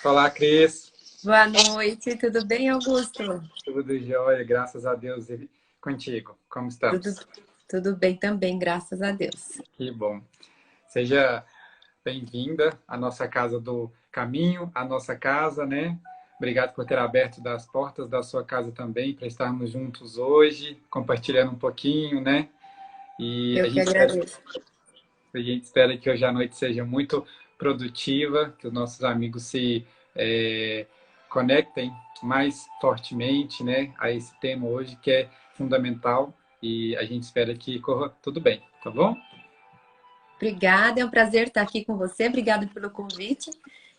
Olá, Cris. Boa noite, tudo bem, Augusto? Tudo jóia, graças a Deus e contigo. Como Tudo, estamos? tudo bem também, graças a Deus. Que bom. Seja bem-vinda à nossa casa do caminho, à nossa casa, né? Obrigado por ter aberto das portas da sua casa também, para estarmos juntos hoje, compartilhando um pouquinho, né? E Eu que agradeço. a gente espera que hoje à noite seja muito produtiva, que os nossos amigos se conectem mais fortemente, né, a esse tema hoje que é fundamental e a gente espera que corra tudo bem, tá bom? Obrigada, é um prazer estar aqui com você, obrigada pelo convite.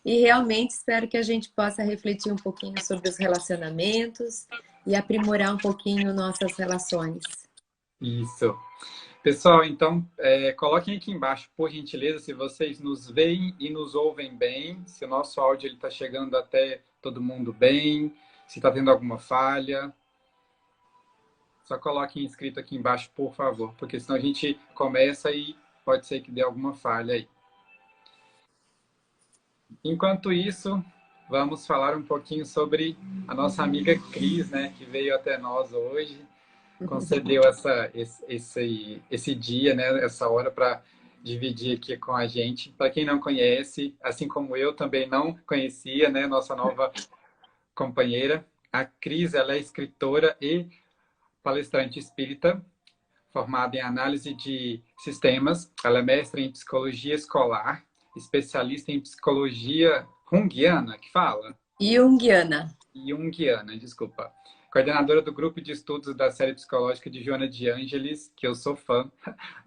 E realmente espero que a gente possa refletir um pouquinho sobre os relacionamentos e aprimorar um pouquinho nossas relações. Isso. Pessoal, então, coloquem aqui embaixo, por gentileza, se vocês nos veem e nos ouvem bem, se o nosso áudio está chegando até todo mundo bem, se está tendo alguma falha. Só coloquem escrito aqui embaixo, por favor, porque senão a gente começa e pode ser que dê alguma falha aí. Enquanto isso, vamos falar um pouquinho sobre a nossa amiga Cris, né, que veio até nós hoje, concedeu esse dia, né, essa hora para dividir aqui com a gente. Para quem não conhece, assim como eu também não conhecia, né, nossa nova companheira, a Cris, ela é escritora e palestrante espírita, formada em análise de sistemas. Ela é mestre em psicologia escolar, especialista em psicologia junguiana, que fala? Junguiana. Junguiana, desculpa. Coordenadora do grupo de estudos da série psicológica de Joana de Ângeles, que eu sou fã,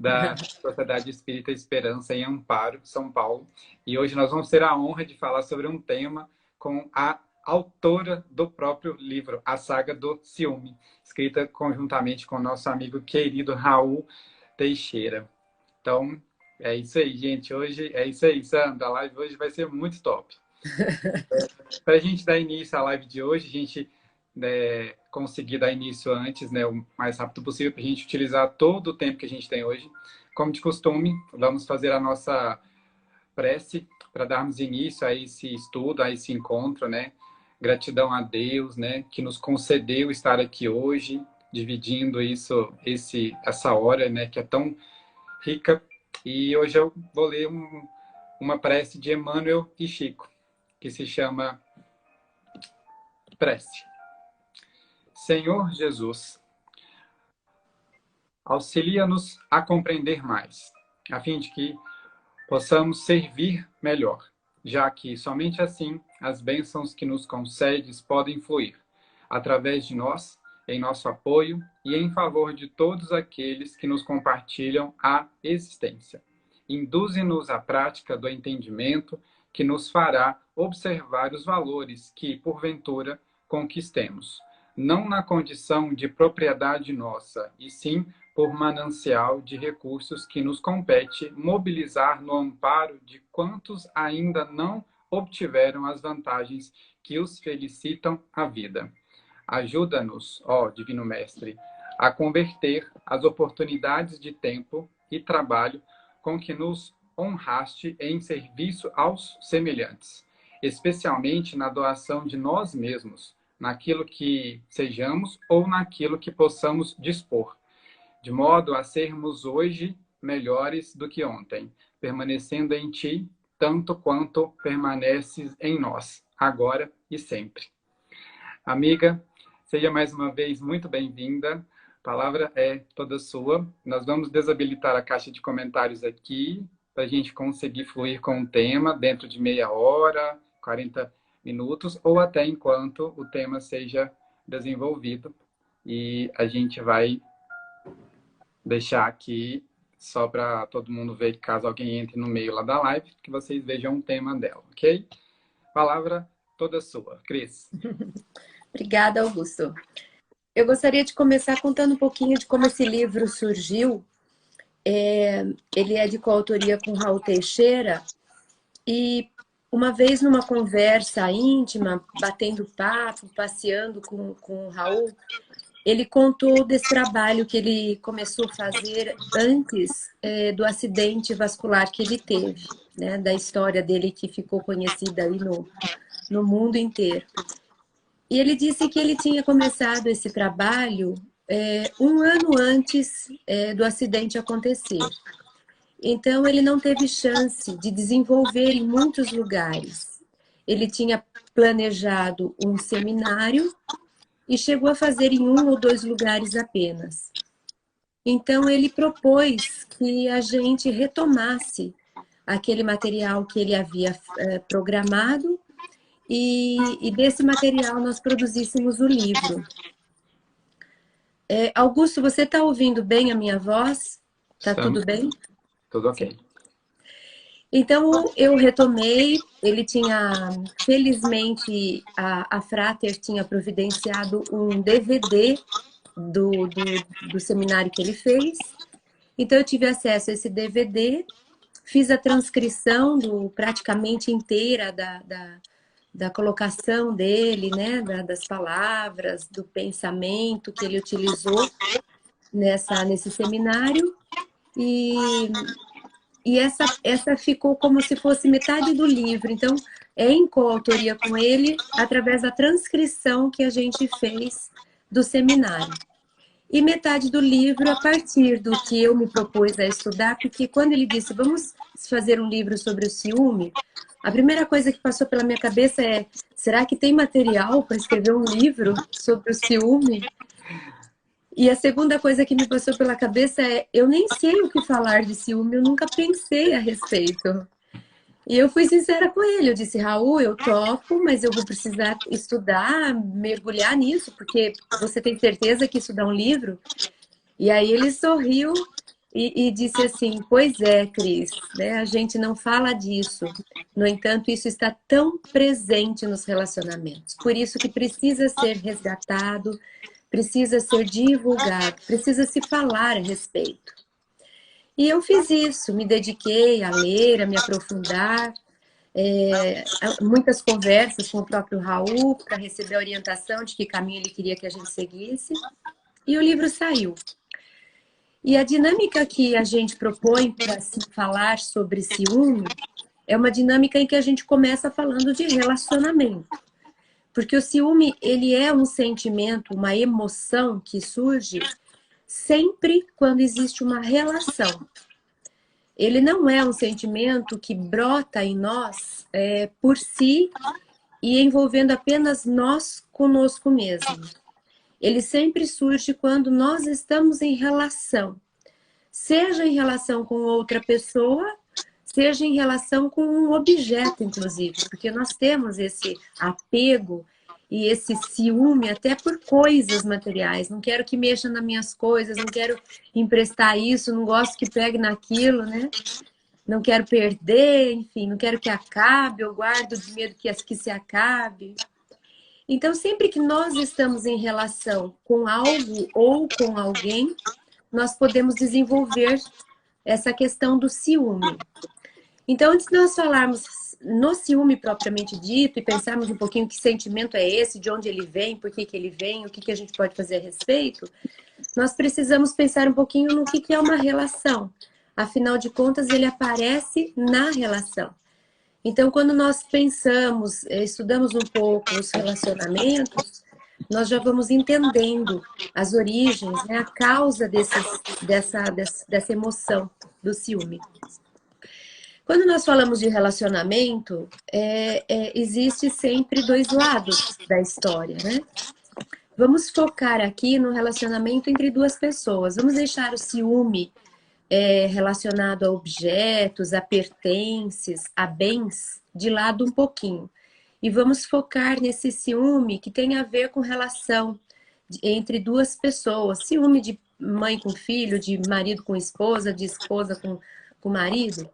da Sociedade Espírita Esperança em Amparo, São Paulo. E hoje nós vamos ter a honra de falar sobre um tema com a autora do próprio livro, A Saga do Ciúme, escrita conjuntamente com o nosso amigo querido Raul Teixeira. Então, é isso aí, gente. Hoje é isso aí, Sandra. A live hoje vai ser muito top. Para a gente dar início à live de hoje, a gente conseguir dar início antes, né, o mais rápido possível, para a gente utilizar todo o tempo que a gente tem hoje. Como de costume, vamos fazer a nossa prece para darmos início a esse estudo, a esse encontro, né? Gratidão a Deus, né, que nos concedeu estar aqui hoje, dividindo essa hora, né, que é tão rica. E hoje eu vou ler uma prece de Emmanuel e Chico, que se chama Prece. Senhor Jesus, auxilia-nos a compreender mais, a fim de que possamos servir melhor, já que somente assim as bênçãos que nos concedes podem fluir, através de nós, em nosso apoio e em favor de todos aqueles que nos compartilham a existência. Induze-nos à prática do entendimento que nos fará observar os valores que, porventura, conquistemos, não na condição de propriedade nossa, e sim por manancial de recursos que nos compete mobilizar no amparo de quantos ainda não obtiveram as vantagens que os felicitam à vida. Ajuda-nos, ó Divino Mestre, a converter as oportunidades de tempo e trabalho com que nos honraste em serviço aos semelhantes, especialmente na doação de nós mesmos, naquilo que sejamos ou naquilo que possamos dispor, de modo a sermos hoje melhores do que ontem, permanecendo em ti tanto quanto permaneces em nós, agora e sempre. Amiga, seja mais uma vez muito bem-vinda. A palavra é toda sua. Nós vamos desabilitar a caixa de comentários aqui para a gente conseguir fluir com o tema dentro de meia hora, 40 minutos, ou até enquanto o tema seja desenvolvido. E a gente vai deixar aqui só para todo mundo ver, caso alguém entre no meio lá da live, que vocês vejam o tema dela, ok? Palavra toda sua. Cris. Obrigada, Augusto. Eu gostaria de começar contando um pouquinho de como esse livro surgiu. Ele é de coautoria com Raul Teixeira e uma vez numa conversa íntima, batendo papo, passeando com o Raul, ele contou desse trabalho que ele começou a fazer antes do acidente vascular que ele teve, né? Da história dele que ficou conhecida aí no no mundo inteiro. E ele disse que ele tinha começado esse trabalho um ano antes do acidente acontecer. Então, ele não teve chance de desenvolver em muitos lugares. Ele tinha planejado um seminário e chegou a fazer em 1 ou 2 lugares apenas. Então, ele propôs que a gente retomasse aquele material que ele havia programado e desse material nós produzíssemos o livro. Augusto, você está ouvindo bem a minha voz? Está tudo bem? Tudo ok. Então, eu retomei, ele tinha, felizmente, a Frater tinha providenciado um DVD do seminário que ele fez. Então, eu tive acesso a esse DVD, fiz a transcrição praticamente inteira da colocação dele, né, das palavras, do pensamento que ele utilizou nesse seminário. E essa ficou como se fosse metade do livro. Então, em coautoria com ele, através da transcrição que a gente fez do seminário. E metade do livro a partir do que eu me propus a estudar, porque quando ele disse, vamos fazer um livro sobre o ciúme, a primeira coisa que passou pela minha cabeça é, será que tem material para escrever um livro sobre o ciúme? E a segunda coisa que me passou pela cabeça é, eu nem sei o que falar de ciúme, eu nunca pensei a respeito. E eu fui sincera com ele, eu disse, Raul, eu topo, mas eu vou precisar estudar, mergulhar nisso, porque você tem certeza que isso dá um livro? E aí ele sorriu e disse assim, pois é, Cris, né? A gente não fala disso. No entanto, isso está tão presente nos relacionamentos. Por isso que precisa ser resgatado, precisa ser divulgado, precisa se falar a respeito. E eu fiz isso, me dediquei a ler, a me aprofundar, muitas conversas com o próprio Raul para receber a orientação de que caminho ele queria que a gente seguisse, e o livro saiu. E a dinâmica que a gente propõe para se falar sobre ciúme é uma dinâmica em que a gente começa falando de relacionamento. Porque o ciúme, ele é um sentimento, uma emoção que surge sempre quando existe uma relação. Ele não é um sentimento que brota em nós por si e envolvendo apenas nós conosco mesmo. Ele sempre surge quando nós estamos em relação. Seja em relação com outra pessoa, seja em relação com um objeto, inclusive. Porque nós temos esse apego e esse ciúme até por coisas materiais. Não quero que mexa nas minhas coisas, não quero emprestar isso, não gosto que pegue naquilo, né? Não quero perder, enfim, não quero que acabe, eu guardo de medo que se acabe. Então, sempre que nós estamos em relação com algo ou com alguém, nós podemos desenvolver essa questão do ciúme. Então, antes de nós falarmos no ciúme propriamente dito e pensarmos um pouquinho que sentimento é esse, de onde ele vem, por que ele vem, o que a gente pode fazer a respeito, nós precisamos pensar um pouquinho no que é uma relação. Afinal de contas, ele aparece na relação. Então, quando nós pensamos, estudamos um pouco os relacionamentos, nós já vamos entendendo as origens, né, a causa dessa emoção do ciúme. Quando nós falamos de relacionamento, existe sempre 2 lados da história, né? Vamos focar aqui no relacionamento entre 2 pessoas. Vamos deixar o ciúme relacionado a objetos, a pertences, a bens, de lado um pouquinho. E vamos focar nesse ciúme que tem a ver com relação entre 2 pessoas. Ciúme de mãe com filho, de marido com esposa, de esposa com marido.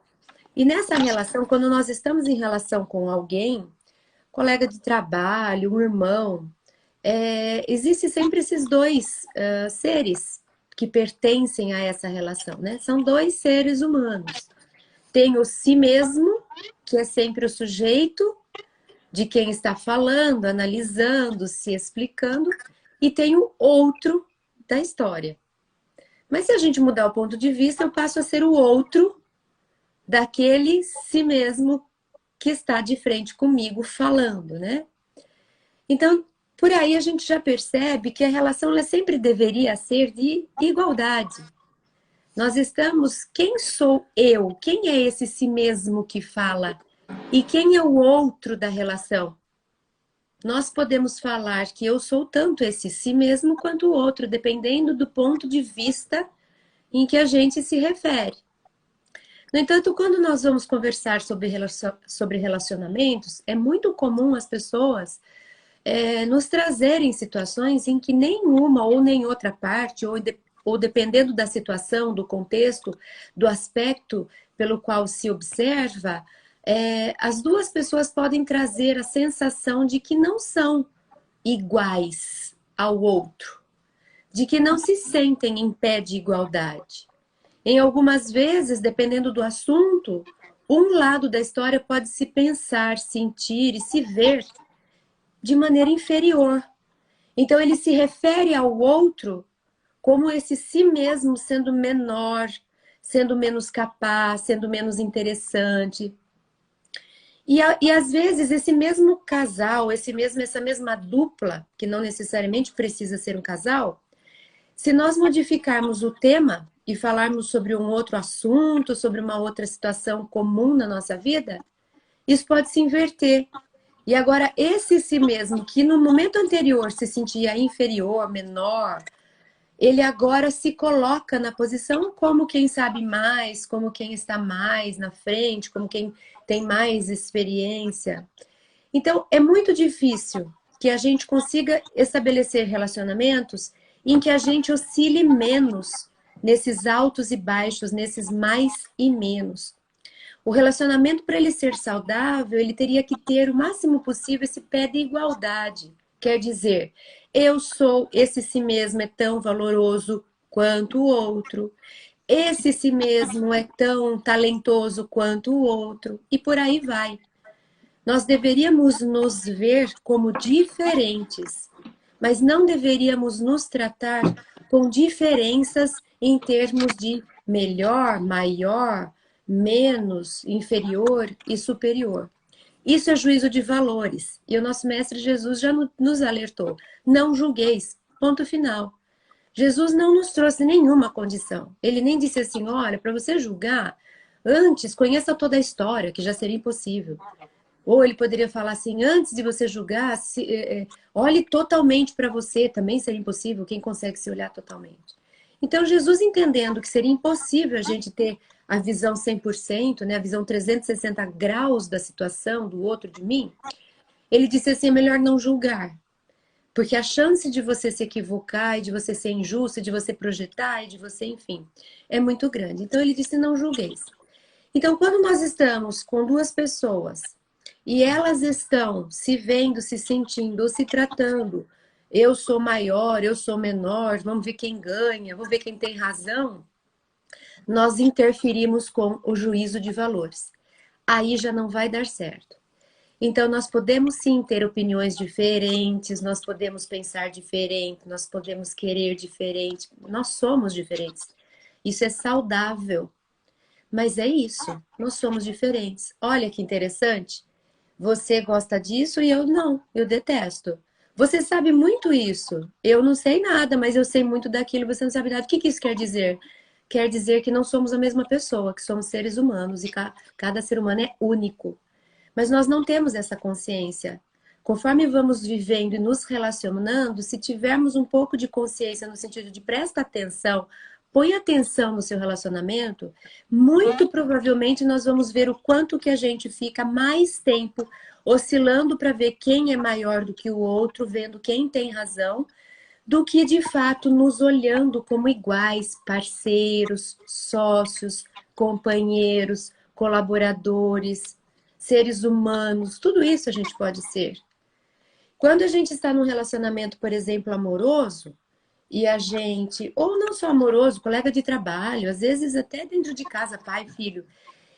E nessa relação, quando nós estamos em relação com alguém, colega de trabalho, um irmão, existe sempre esses 2 seres que pertencem a essa relação, né? São 2 seres humanos. Tem o si mesmo, que é sempre o sujeito de quem está falando, analisando, se explicando, e tem o outro da história. Mas se a gente mudar o ponto de vista, eu passo a ser o outro daquele si mesmo que está de frente comigo falando, né? Então, por aí a gente já percebe que a relação ela sempre deveria ser de igualdade. Nós estamos, quem sou eu? Quem é esse si mesmo que fala? E quem é o outro da relação? Nós podemos falar que eu sou tanto esse si mesmo quanto o outro, dependendo do ponto de vista em que a gente se refere. No entanto, quando nós vamos conversar sobre relacionamentos, é muito comum as pessoas nos trazerem situações em que nenhuma ou nem outra parte, ou dependendo da situação, do contexto, do aspecto pelo qual se observa, as duas pessoas podem trazer a sensação de que não são iguais ao outro, de que não se sentem em pé de igualdade. Em algumas vezes, dependendo do assunto, um lado da história pode se pensar, sentir e se ver de maneira inferior. Então, ele se refere ao outro como esse si mesmo sendo menor, sendo menos capaz, sendo menos interessante. E às vezes, esse mesmo casal, essa mesma dupla, que não necessariamente precisa ser um casal, se nós modificarmos o tema e falarmos sobre um outro assunto, sobre uma outra situação comum na nossa vida, isso pode se inverter. E agora, esse si mesmo, que no momento anterior se sentia inferior, menor, ele agora se coloca na posição como quem sabe mais, como quem está mais na frente, como quem tem mais experiência. Então, é muito difícil que a gente consiga estabelecer relacionamentos em que a gente oscile menos nesses altos e baixos, nesses mais e menos. O relacionamento, para ele ser saudável, ele teria que ter o máximo possível esse pé de igualdade. Quer dizer, esse si mesmo é tão valoroso quanto o outro. Esse si mesmo é tão talentoso quanto o outro. E por aí vai. Nós deveríamos nos ver como diferentes, mas não deveríamos nos tratar com diferenças em termos de melhor, maior, menos, inferior e superior. Isso é juízo de valores. E o nosso Mestre Jesus já nos alertou. Não julgueis. Ponto final. Jesus não nos trouxe nenhuma condição. Ele nem disse assim, olha, para você julgar, antes conheça toda a história, que já seria impossível. Ou ele poderia falar assim, antes de você julgar, olhe totalmente para você, também seria impossível, quem consegue se olhar totalmente. Então, Jesus entendendo que seria impossível a gente ter a visão 100%, né, a visão 360 graus da situação, do outro, de mim, ele disse assim, é melhor não julgar. Porque a chance de você se equivocar, e de você ser injusto, de você projetar, e de você, enfim, é muito grande. Então, ele disse, não julgueis. Então, quando nós estamos com duas pessoas, e elas estão se vendo, se sentindo, ou se tratando, eu sou maior, eu sou menor, vamos ver quem ganha, vamos ver quem tem razão, nós interferimos com o juízo de valores. Aí já não vai dar certo. Então, nós podemos sim ter opiniões diferentes, nós podemos pensar diferente, nós podemos querer diferente, nós somos diferentes. Isso é saudável. Mas é isso, nós somos diferentes. Olha que interessante. Você gosta disso e eu não, eu detesto. Você sabe muito isso. Eu não sei nada, mas eu sei muito daquilo, você não sabe nada. O que isso quer dizer? Quer dizer que não somos a mesma pessoa, que somos seres humanos e cada ser humano é único. Mas nós não temos essa consciência. Conforme vamos vivendo e nos relacionando, se tivermos um pouco de consciência no sentido de presta atenção, põe atenção no seu relacionamento, muito provavelmente nós vamos ver o quanto que a gente fica mais tempo oscilando para ver quem é maior do que o outro, vendo quem tem razão, do que de fato nos olhando como iguais, parceiros, sócios, companheiros, colaboradores, seres humanos, tudo isso a gente pode ser. Quando a gente está num relacionamento, por exemplo, amoroso, e a gente, ou não só amoroso, colega de trabalho, às vezes até dentro de casa, pai, filho,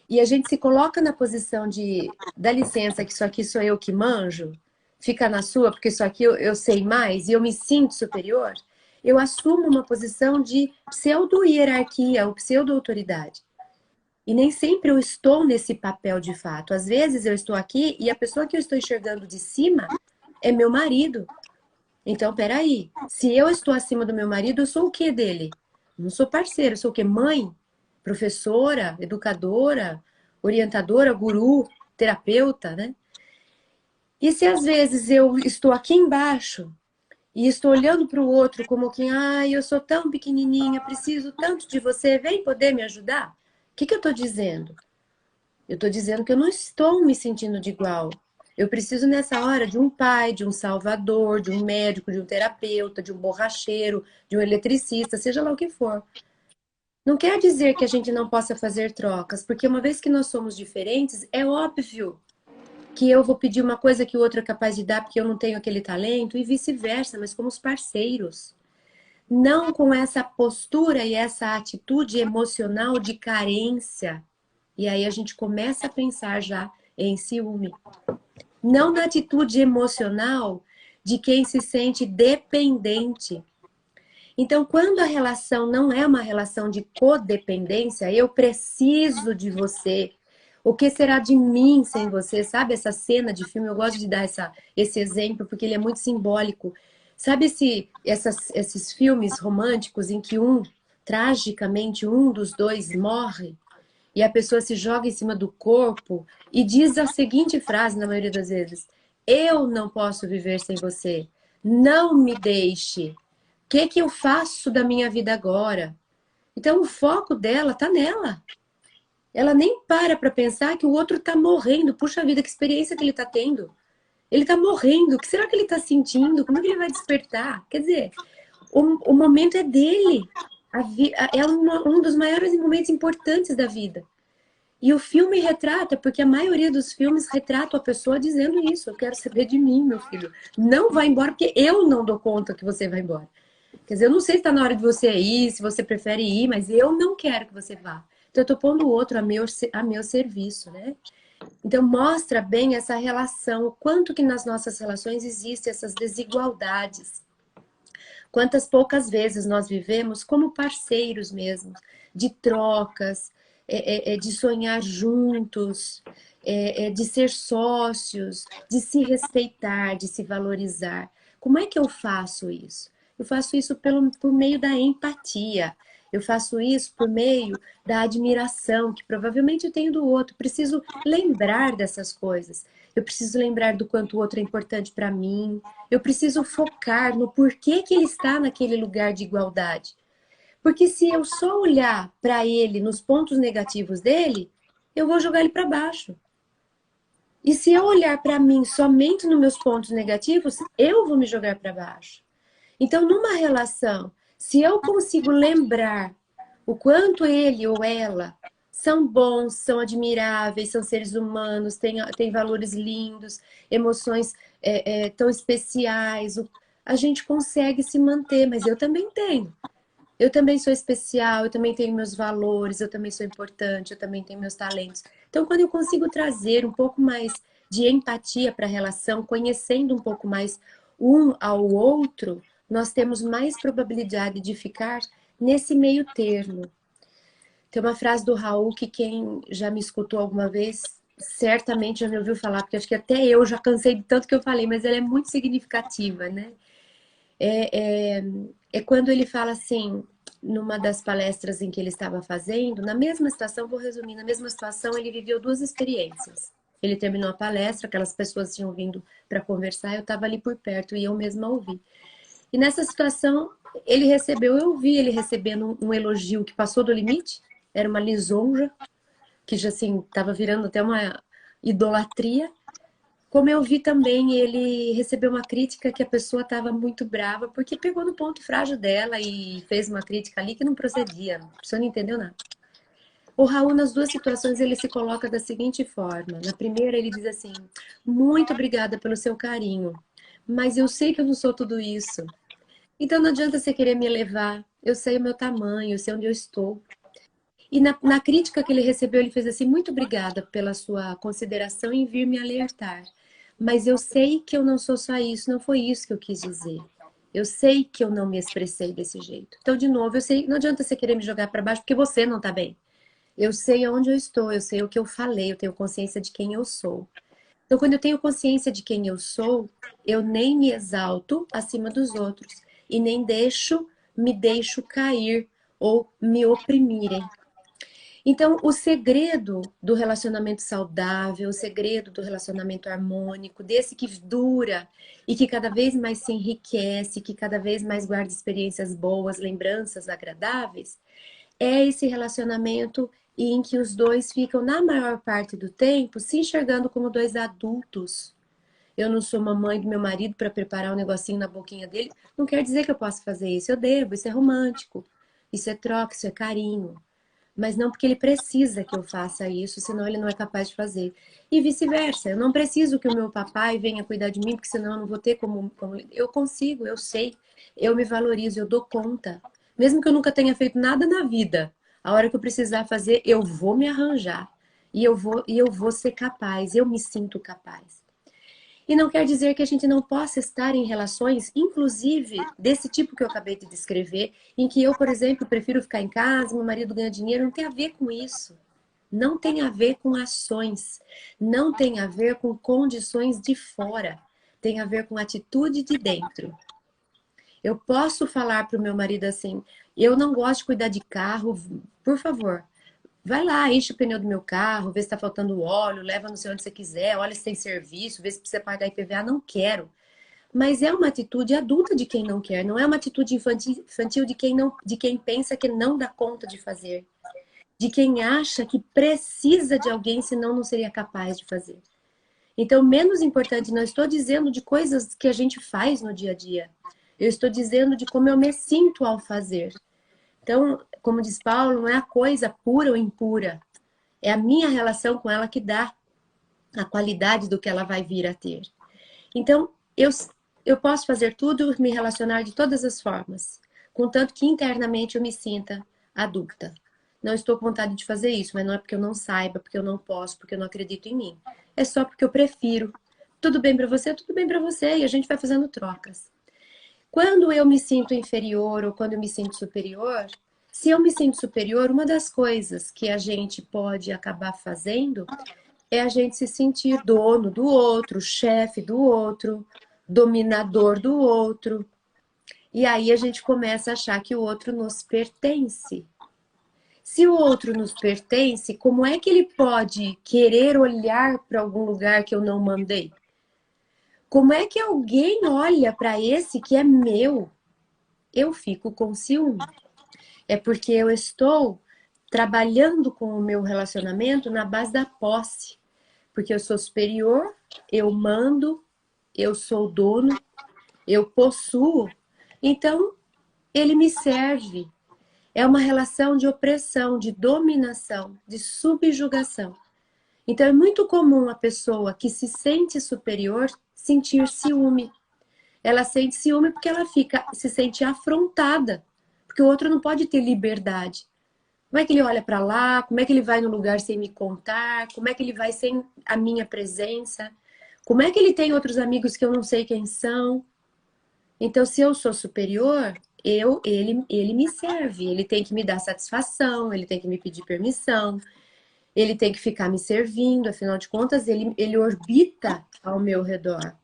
e a gente se coloca na posição de, dá licença que isso aqui sou eu que manjo, fica na sua, porque isso aqui eu sei mais, e eu me sinto superior, eu assumo uma posição de pseudo-hierarquia ou pseudo-autoridade. E nem sempre eu estou nesse papel de fato. Às vezes eu estou aqui e a pessoa que eu estou enxergando de cima é meu marido. Então, peraí, se eu estou acima do meu marido, eu sou o que dele? Não sou parceira, eu sou o que? Mãe, professora, educadora, orientadora, guru, terapeuta, né? E se às vezes eu estou aqui embaixo e estou olhando para o outro como que, eu sou tão pequenininha, preciso tanto de você, vem poder me ajudar? O que eu estou dizendo? Eu estou dizendo que eu não estou me sentindo de igual. Eu preciso nessa hora de um pai, de um salvador, de um médico, de um terapeuta, de um borracheiro, de um eletricista, seja lá o que for. Não quer dizer que a gente não possa fazer trocas, porque uma vez que nós somos diferentes, é óbvio que eu vou pedir uma coisa que o outro é capaz de dar porque eu não tenho aquele talento e vice-versa, mas como os parceiros. Não com essa postura e essa atitude emocional de carência. E aí a gente começa a pensar já em ciúme. Não na atitude emocional de quem se sente dependente. Então, quando a relação não é uma relação de codependência, eu preciso de você. O que será de mim sem você? Sabe essa cena de filme? Eu gosto de dar esse exemplo porque ele é muito simbólico. Sabe esses filmes românticos em que tragicamente, um dos dois morre e a pessoa se joga em cima do corpo e diz a seguinte frase, na maioria das vezes: eu não posso viver sem você. Não me deixe. O que eu faço da minha vida agora? Então o foco dela tá nela. Ela nem para pensar que o outro tá morrendo. Puxa vida, que experiência que ele tá tendo. Ele tá morrendo. O que será que ele tá sentindo? Como é que ele vai despertar? Quer dizer, o momento é dele. É um dos maiores momentos importantes da vida. E o filme retrata, porque a maioria dos filmes retratam a pessoa dizendo isso. Eu quero saber de mim, meu filho. Não vai embora, porque eu não dou conta que você vai embora. Quer dizer, eu não sei se está na hora de você ir, se você prefere ir, mas eu não quero que você vá. Então, eu estou pondo o outro a meu serviço, né? Então, mostra bem essa relação, o quanto que nas nossas relações existem essas desigualdades. Quantas poucas vezes nós vivemos como parceiros mesmo, de trocas, de sonhar juntos, de ser sócios, de se respeitar, de se valorizar. Como é que eu faço isso? Eu faço isso por meio da empatia. Eu faço isso por meio da admiração que provavelmente eu tenho do outro. Preciso lembrar dessas coisas. Eu preciso lembrar do quanto o outro é importante para mim. Eu preciso focar no porquê que ele está naquele lugar de igualdade. Porque se eu só olhar para ele nos pontos negativos dele, eu vou jogar ele para baixo. E se eu olhar para mim somente nos meus pontos negativos, eu vou me jogar para baixo. Então, numa relação, se eu consigo lembrar o quanto ele ou ela são bons, são admiráveis, são seres humanos, têm valores lindos, emoções tão especiais, a gente consegue se manter, mas eu também tenho. Eu também sou especial, eu também tenho meus valores, eu também sou importante, eu também tenho meus talentos. Então, quando eu consigo trazer um pouco mais de empatia para a relação, conhecendo um pouco mais um ao outro, nós temos mais probabilidade de ficar nesse meio termo. Tem uma frase do Raul que quem já me escutou alguma vez, certamente já me ouviu falar, porque acho que até eu já cansei de tanto que eu falei, mas ela é muito significativa, né? É quando ele fala assim, numa das palestras em que ele estava fazendo, na mesma situação, vou resumir, na mesma situação ele viveu duas experiências. Ele terminou a palestra, aquelas pessoas tinham vindo para conversar, eu estava ali por perto e eu mesma ouvi. E nessa situação, eu vi ele recebendo um elogio que passou do limite, era uma lisonja, que já assim, estava virando até uma idolatria. Como eu vi também, ele recebeu uma crítica que a pessoa estava muito brava, porque pegou no ponto frágil dela e fez uma crítica ali que não procedia, a pessoa não entendeu nada. O Raul, nas duas situações, ele se coloca da seguinte forma. Na primeira, ele diz assim, muito obrigada pelo seu carinho, mas eu sei que eu não sou tudo isso. Então não adianta você querer me elevar, eu sei o meu tamanho, eu sei onde eu estou. E na crítica que ele recebeu, ele fez assim, muito obrigada pela sua consideração em vir me alertar. Mas eu sei que eu não sou só isso, não foi isso que eu quis dizer. Eu sei que eu não me expressei desse jeito. Então, de novo, eu sei, não adianta você querer me jogar para baixo porque você não tá bem. Eu sei aonde eu estou, eu sei o que eu falei, eu tenho consciência de quem eu sou. Então, quando eu tenho consciência de quem eu sou, eu nem me exalto acima dos outros e nem me deixo cair ou me oprimirem. Então, o segredo do relacionamento saudável, o segredo do relacionamento harmônico, desse que dura e que cada vez mais se enriquece, que cada vez mais guarda experiências boas, lembranças agradáveis, é esse relacionamento em que os dois ficam, na maior parte do tempo, se enxergando como dois adultos. Eu não sou mamãe do meu marido para preparar um negocinho na boquinha dele. Não quer dizer que eu possa fazer isso. Eu devo, isso é romântico. Isso é troca, isso é carinho. Mas não porque ele precisa que eu faça isso, senão ele não é capaz de fazer. E vice-versa. Eu não preciso que o meu papai venha cuidar de mim, porque senão eu não vou ter como... Eu consigo, eu sei. Eu me valorizo, eu dou conta. Mesmo que eu nunca tenha feito nada na vida, a hora que eu precisar fazer, eu vou me arranjar. E eu vou ser capaz, eu me sinto capaz. E não quer dizer que a gente não possa estar em relações, inclusive desse tipo que eu acabei de descrever, em que eu, por exemplo, prefiro ficar em casa, meu marido ganha dinheiro, não tem a ver com isso. Não tem a ver com ações, não tem a ver com condições de fora, tem a ver com atitude de dentro. Eu posso falar para o meu marido assim: eu não gosto de cuidar de carro, por favor, vai lá, enche o pneu do meu carro, vê se está faltando óleo, leva não sei onde você quiser, olha se tem serviço, vê se precisa pagar IPVA. Não quero. Mas é uma atitude adulta de quem não quer, não é uma atitude infantil de quem não, de quem pensa que não dá conta de fazer, de quem acha que precisa de alguém, senão não seria capaz de fazer. Então, menos importante, não estou dizendo de coisas que a gente faz no dia a dia. Eu estou dizendo de como eu me sinto ao fazer. Então, como diz Paulo, não é a coisa pura ou impura. É a minha relação com ela que dá a qualidade do que ela vai vir a ter. Então, eu posso fazer tudo, me relacionar de todas as formas, contanto que internamente eu me sinta adulta. Não estou com vontade de fazer isso, mas não é porque eu não saiba, porque eu não posso, porque eu não acredito em mim. É só porque eu prefiro. Tudo bem para você, tudo bem para você, e a gente vai fazendo trocas. Quando eu me sinto inferior ou quando eu me sinto superior, se eu me sinto superior, uma das coisas que a gente pode acabar fazendo é a gente se sentir dono do outro, chefe do outro, dominador do outro. E aí a gente começa a achar que o outro nos pertence. Se o outro nos pertence, como é que ele pode querer olhar para algum lugar que eu não mandei? Como é que alguém olha para esse que é meu? Eu fico com ciúme. É porque eu estou trabalhando com o meu relacionamento na base da posse. Porque eu sou superior, eu mando, eu sou dono, eu possuo. Então, ele me serve. É uma relação de opressão, de dominação, de subjugação. Então, é muito comum a pessoa que se sente superior sentir ciúme. Ela sente ciúme porque ela se sente afrontada. Porque o outro não pode ter liberdade. Como é que ele olha para lá? Como é que ele vai no lugar sem me contar? Como é que ele vai sem a minha presença? Como é que ele tem outros amigos que eu não sei quem são? Então, se eu sou superior, ele me serve. Ele tem que me dar satisfação, ele tem que me pedir permissão, ele tem que ficar me servindo. Afinal de contas, ele orbita ao meu redor.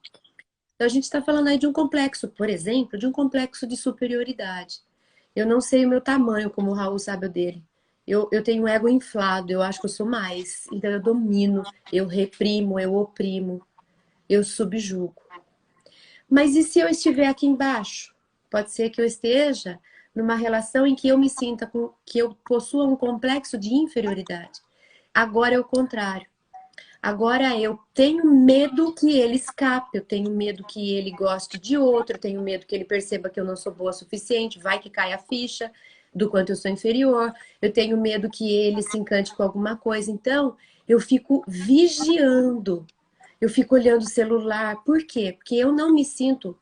Então, a gente está falando aí de um complexo, por exemplo, de um complexo de superioridade. Eu não sei o meu tamanho, como o Raul sabe o dele. Eu tenho um ego inflado, eu acho que eu sou mais. Então eu domino, eu reprimo, eu oprimo, eu subjugo. Mas e se eu estiver aqui embaixo? Pode ser que eu esteja numa relação em que eu me sinta que eu possua um complexo de inferioridade. Agora é o contrário. Agora eu tenho medo que ele escape, eu tenho medo que ele goste de outro, eu tenho medo que ele perceba que eu não sou boa o suficiente, vai que cai a ficha do quanto eu sou inferior, eu tenho medo que ele se encante com alguma coisa. Então, eu fico vigiando, eu fico olhando o celular. Por quê? Porque eu não me sinto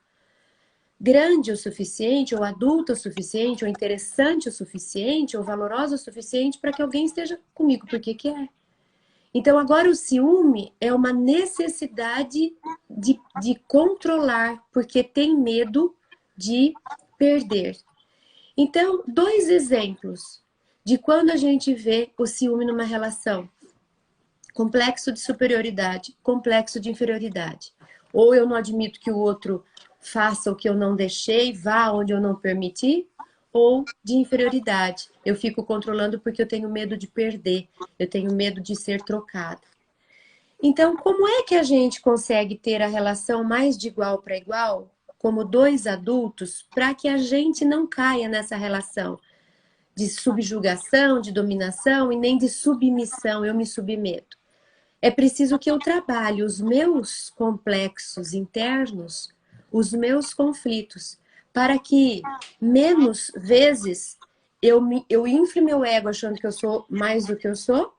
grande o suficiente, ou adulta o suficiente, ou interessante o suficiente, ou valorosa o suficiente para que alguém esteja comigo porque quer. Então, agora o ciúme é uma necessidade de controlar, porque tem medo de perder. Então, dois exemplos de quando a gente vê o ciúme numa relação. Complexo de superioridade, complexo de inferioridade. Ou eu não admito que o outro faça o que eu não deixei, vá onde eu não permiti, ou de inferioridade. Eu fico controlando porque eu tenho medo de perder, eu tenho medo de ser trocado. Então, como é que a gente consegue ter a relação mais de igual para igual, como dois adultos, para que a gente não caia nessa relação de subjugação, de dominação e nem de submissão, eu me submeto? É preciso que eu trabalhe os meus complexos internos, os meus conflitos, para que menos vezes eu infle meu ego achando que eu sou mais do que eu sou,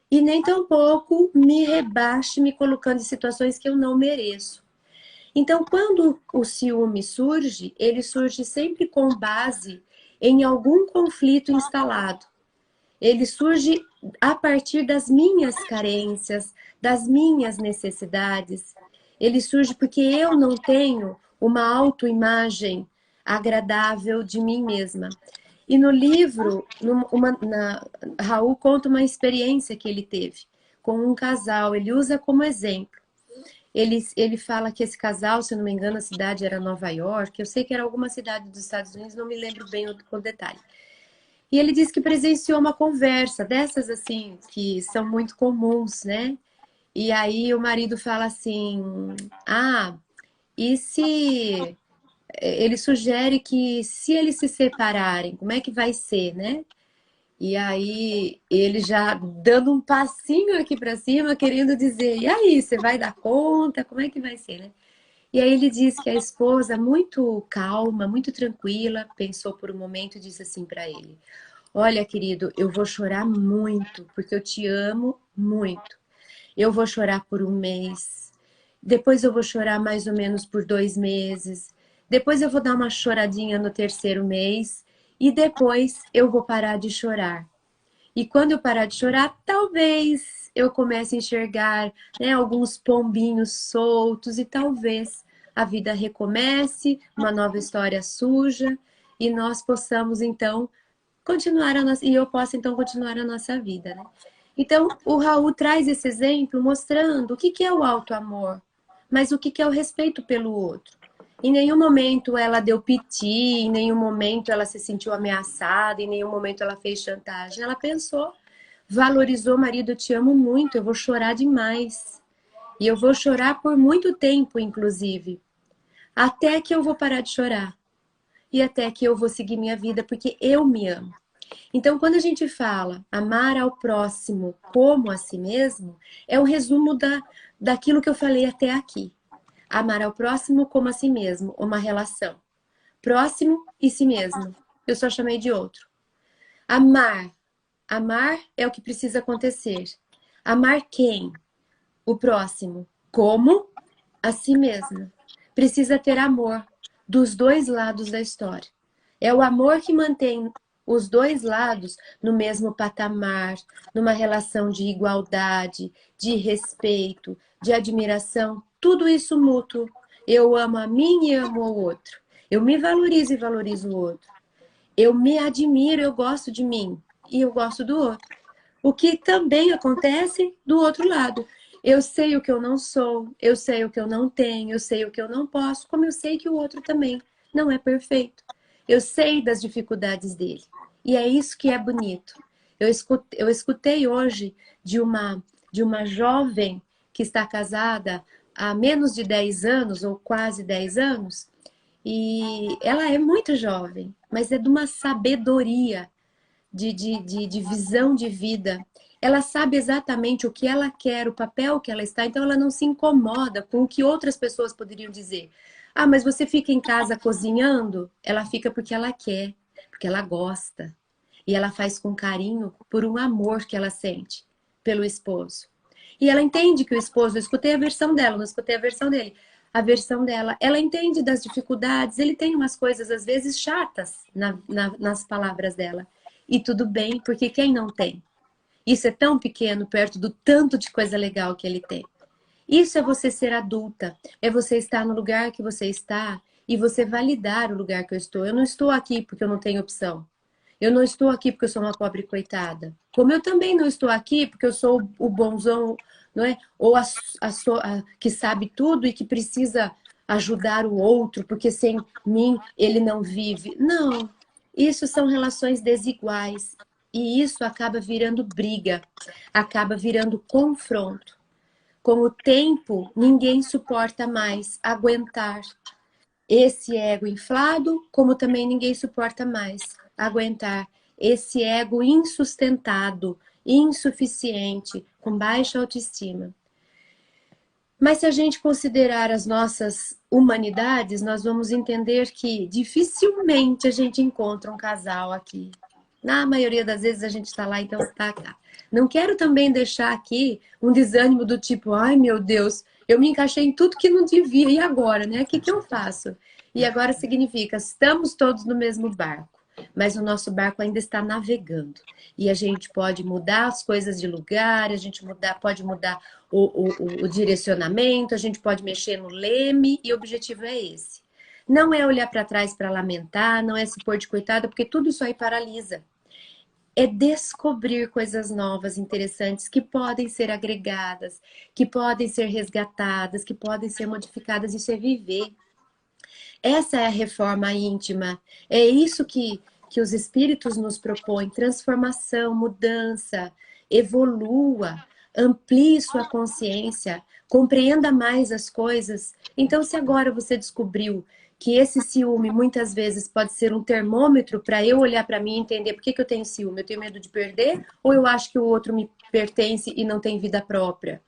e nem tampouco me rebaixe me colocando em situações que eu não mereço. Então, quando o ciúme surge, ele surge sempre com base em algum conflito instalado. Ele surge a partir das minhas carências, das minhas necessidades. Ele surge porque eu não tenho uma autoimagem agradável de mim mesma. E no livro, Raul conta uma experiência que ele teve com um casal. Ele usa como exemplo. Ele fala que esse casal, se eu não me engano, a cidade era Nova York. Eu sei que era alguma cidade dos Estados Unidos, não me lembro bem o detalhe. E ele disse que presenciou uma conversa dessas assim, que são muito comuns, né? E aí o marido fala assim, e se... Ele sugere que se eles se separarem, como é que vai ser, né? E aí ele já dando um passinho aqui para cima, querendo dizer, e aí, você vai dar conta? Como é que vai ser, né? E aí ele diz que a esposa, muito calma, muito tranquila, pensou por um momento e disse assim para ele: olha, querido, eu vou chorar muito, porque eu te amo muito. Eu vou chorar por um mês, depois eu vou chorar mais ou menos por 2 meses, depois eu vou dar uma choradinha no terceiro mês e depois eu vou parar de chorar. E quando eu parar de chorar, talvez eu comece a enxergar, né, alguns pombinhos soltos e talvez a vida recomece, uma nova história surja e nós possamos então continuar a nossa, e eu posso então continuar a nossa vida, né? Então, o Raul traz esse exemplo mostrando o que é o auto-amor, mas o que é o respeito pelo outro. Em nenhum momento ela deu piti, em nenhum momento ela se sentiu ameaçada, em nenhum momento ela fez chantagem. Ela pensou, valorizou: marido, eu te amo muito, eu vou chorar demais. E eu vou chorar por muito tempo, inclusive. Até que eu vou parar de chorar. E até que eu vou seguir minha vida, porque eu me amo. Então, quando a gente fala amar ao próximo como a si mesmo, é um resumo daquilo que eu falei até aqui. Amar ao próximo como a si mesmo, uma relação. Próximo e si mesmo. Eu só chamei de outro. Amar. Amar é o que precisa acontecer. Amar quem? O próximo. Como? A si mesmo. Precisa ter amor dos dois lados da história. É o amor que mantém os dois lados no mesmo patamar, numa relação de igualdade, de respeito, de admiração, tudo isso mútuo. Eu amo a mim e amo o outro. Eu me valorizo e valorizo o outro. Eu me admiro, eu gosto de mim e eu gosto do outro. O que também acontece do outro lado. Eu sei o que eu não sou, eu sei o que eu não tenho, eu sei o que eu não posso, como eu sei que o outro também não é perfeito. Eu sei das dificuldades dele. E é isso que é bonito. Eu escutei hoje de uma jovem que está casada há menos de 10 anos, ou quase 10 anos, e ela é muito jovem, mas é de uma sabedoria, de visão de vida. Ela sabe exatamente o que ela quer, o papel que ela está, então ela não se incomoda com o que outras pessoas poderiam dizer. Ah, mas você fica em casa cozinhando? Ela fica porque ela quer, porque ela gosta. E ela faz com carinho por um amor que ela sente pelo esposo. E ela entende que o esposo, eu escutei a versão dela, não escutei a versão dele. A versão dela, ela entende das dificuldades, ele tem umas coisas às vezes chatas nas palavras dela. E tudo bem, porque quem não tem? Isso é tão pequeno perto do tanto de coisa legal que ele tem. Isso é você ser adulta, é você estar no lugar que você está e você validar o lugar que eu estou. Eu não estou aqui porque eu não tenho opção. Eu não estou aqui porque eu sou uma pobre coitada. Como eu também não estou aqui porque eu sou o bonzão, não é? Ou que sabe tudo e que precisa ajudar o outro, porque sem mim ele não vive. Não, isso são relações desiguais. E isso acaba virando briga, acaba virando confronto. Com o tempo, ninguém suporta mais aguentar esse ego inflado, como também ninguém suporta mais aguentar esse ego insustentado, insuficiente, com baixa autoestima. Mas se a gente considerar as nossas humanidades, nós vamos entender que dificilmente a gente encontra um casal aqui. Na maioria das vezes a gente está lá, então está cá. Não quero também deixar aqui um desânimo do tipo, ai meu Deus, eu me encaixei em tudo que não devia, e agora, né? O que eu faço? E agora significa, estamos todos no mesmo barco, mas o nosso barco ainda está navegando. E a gente pode mudar as coisas de lugar, a gente pode mudar o direcionamento, a gente pode mexer no leme, e o objetivo é esse. Não é olhar para trás para lamentar, não é se pôr de coitada, porque tudo isso aí paralisa. É descobrir coisas novas, interessantes, que podem ser agregadas, que podem ser resgatadas, que podem ser modificadas. Isso é viver. Essa é a reforma íntima. É isso que os espíritos nos propõem. Transformação, mudança, evolua, amplie sua consciência, compreenda mais as coisas. Então, se agora você descobriu que esse ciúme muitas vezes pode ser um termômetro para eu olhar para mim e entender por que eu tenho ciúme. Eu tenho medo de perder ou eu acho que o outro me pertence e não tem vida própria?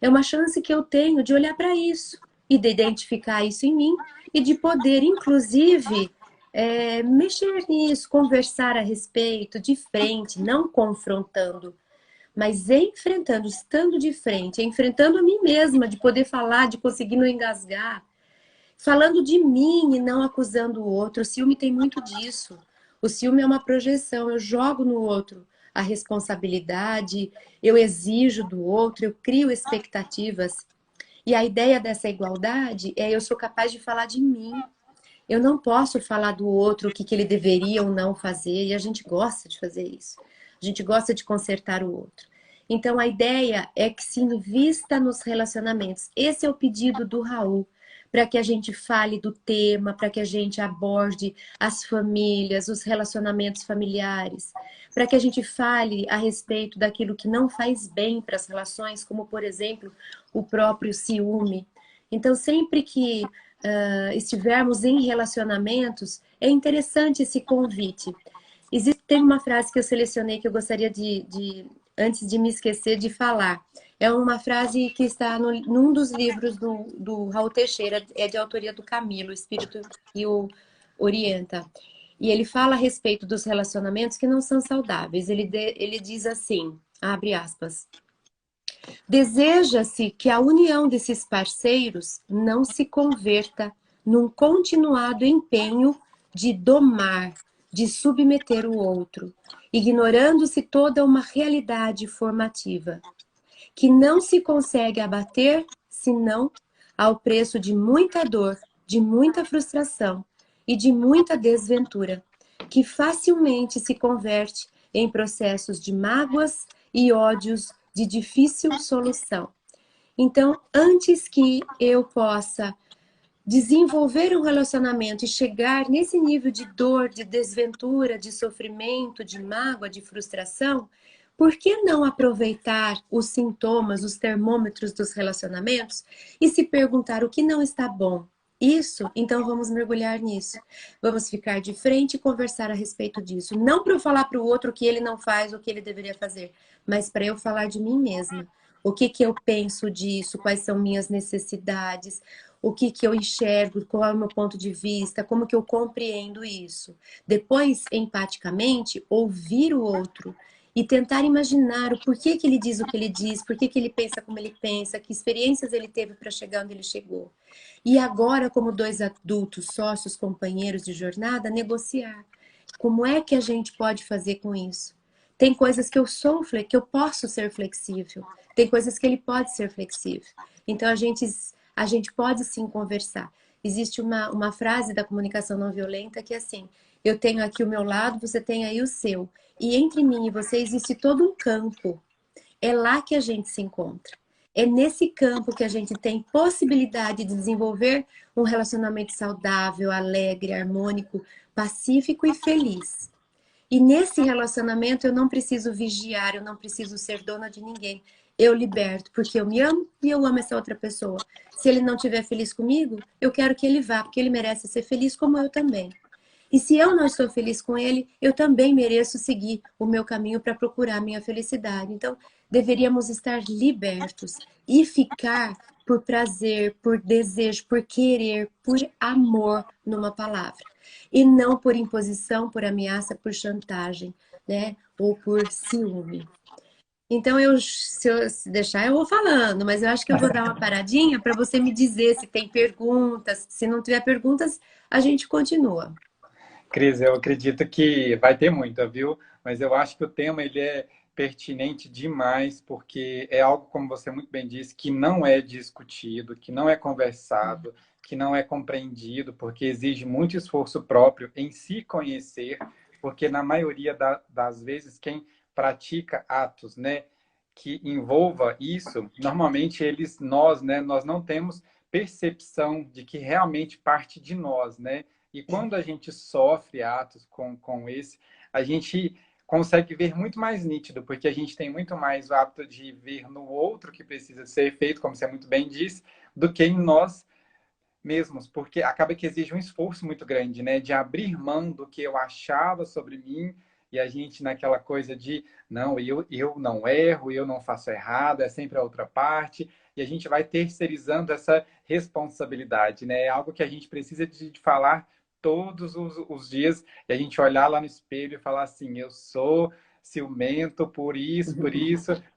É uma chance que eu tenho de olhar para isso e de identificar isso em mim e de poder, inclusive, mexer nisso, conversar a respeito, de frente, não confrontando, mas enfrentando, estando de frente, enfrentando a mim mesma, de poder falar, de conseguir não engasgar, falando de mim e não acusando o outro. O ciúme tem muito disso. O ciúme é uma projeção, eu jogo no outro a responsabilidade, eu exijo do outro, eu crio expectativas. E a ideia dessa igualdade é eu sou capaz de falar de mim. Eu não posso falar do outro o que ele deveria ou não fazer, e a gente gosta de fazer isso. A gente gosta de consertar o outro. Então a ideia é que se invista nos relacionamentos. Esse é o pedido do Raul, para que a gente fale do tema, para que a gente aborde as famílias, os relacionamentos familiares, para que a gente fale a respeito daquilo que não faz bem para as relações, como, por exemplo, o próprio ciúme. Então, sempre que estivermos em relacionamentos, é interessante esse convite. Tem uma frase que eu selecionei que eu gostaria antes de me esquecer, de falar. É uma frase que está num dos livros do Raul Teixeira, é de autoria do Camilo, o Espírito que o orienta. E ele fala a respeito dos relacionamentos que não são saudáveis. Ele diz assim, abre aspas, deseja-se que a união desses parceiros não se converta num continuado empenho de domar, de submeter o outro, ignorando-se toda uma realidade formativa, que não se consegue abater senão ao preço de muita dor, de muita frustração e de muita desventura, que facilmente se converte em processos de mágoas e ódios de difícil solução. Então, antes que eu possa desenvolver um relacionamento e chegar nesse nível de dor, de desventura, de sofrimento, de mágoa, de frustração, por que não aproveitar os sintomas, os termômetros dos relacionamentos e se perguntar o que não está bom? Isso, então vamos mergulhar nisso. Vamos ficar de frente e conversar a respeito disso. Não para eu falar para o outro o que ele não faz, o que ele deveria fazer, mas para eu falar de mim mesma. O que eu penso disso? Quais são minhas necessidades? O que eu enxergo? Qual é o meu ponto de vista? Como que eu compreendo isso? Depois, empaticamente, ouvir o outro e tentar imaginar o porquê que ele diz o que ele diz, porquê que ele pensa como ele pensa, que experiências ele teve para chegar onde ele chegou. E agora, como dois adultos, sócios, companheiros de jornada, negociar. Como é que a gente pode fazer com isso? Tem coisas que eu posso ser flexível. Tem coisas que ele pode ser flexível. Então, a gente pode sim conversar. Existe uma frase da comunicação não violenta que é assim, Eu tenho aqui o meu lado, você tem aí o seu. E entre mim e você existe todo um campo. É lá que a gente se encontra. É nesse campo que a gente tem possibilidade de desenvolver um relacionamento saudável, alegre, harmônico, pacífico e feliz. E nesse relacionamento eu não preciso vigiar, eu não preciso ser dona de ninguém. Eu liberto, porque eu me amo e eu amo essa outra pessoa. Se ele não estiver feliz comigo, eu quero que ele vá, porque ele merece ser feliz como eu também. E se eu não estou feliz com ele, eu também mereço seguir o meu caminho para procurar a minha felicidade. Então, deveríamos estar libertos e ficar por prazer, por desejo, por querer, por amor numa palavra. E não por imposição, por ameaça, por chantagem, né? Ou por ciúme. Então, se eu deixar, eu vou falando, mas eu acho que eu vou dar uma paradinha para você me dizer se tem perguntas. Se não tiver perguntas, a gente continua. Cris, eu acredito que vai ter muita, viu? Mas eu acho que o tema ele é pertinente demais, porque é algo, como você muito bem disse, que não é discutido, que não é conversado, que não é compreendido, porque exige muito esforço próprio em se conhecer, porque na maioria das vezes quem pratica atos, né, que envolva isso, normalmente nós não temos percepção de que realmente parte de nós, né? E quando a gente sofre atos com esse, a gente consegue ver muito mais nítido, porque a gente tem muito mais o hábito de ver no outro que precisa ser feito, como você muito bem disse, do que em nós mesmos, porque acaba que exige um esforço muito grande, né? De abrir mão do que eu achava sobre mim e a gente naquela coisa de não, eu não erro, eu não faço errado, é sempre a outra parte, e a gente vai terceirizando essa responsabilidade, né? É algo que a gente precisa de falar todos os dias e a gente olhar lá no espelho e falar assim, eu sou ciumento por isso,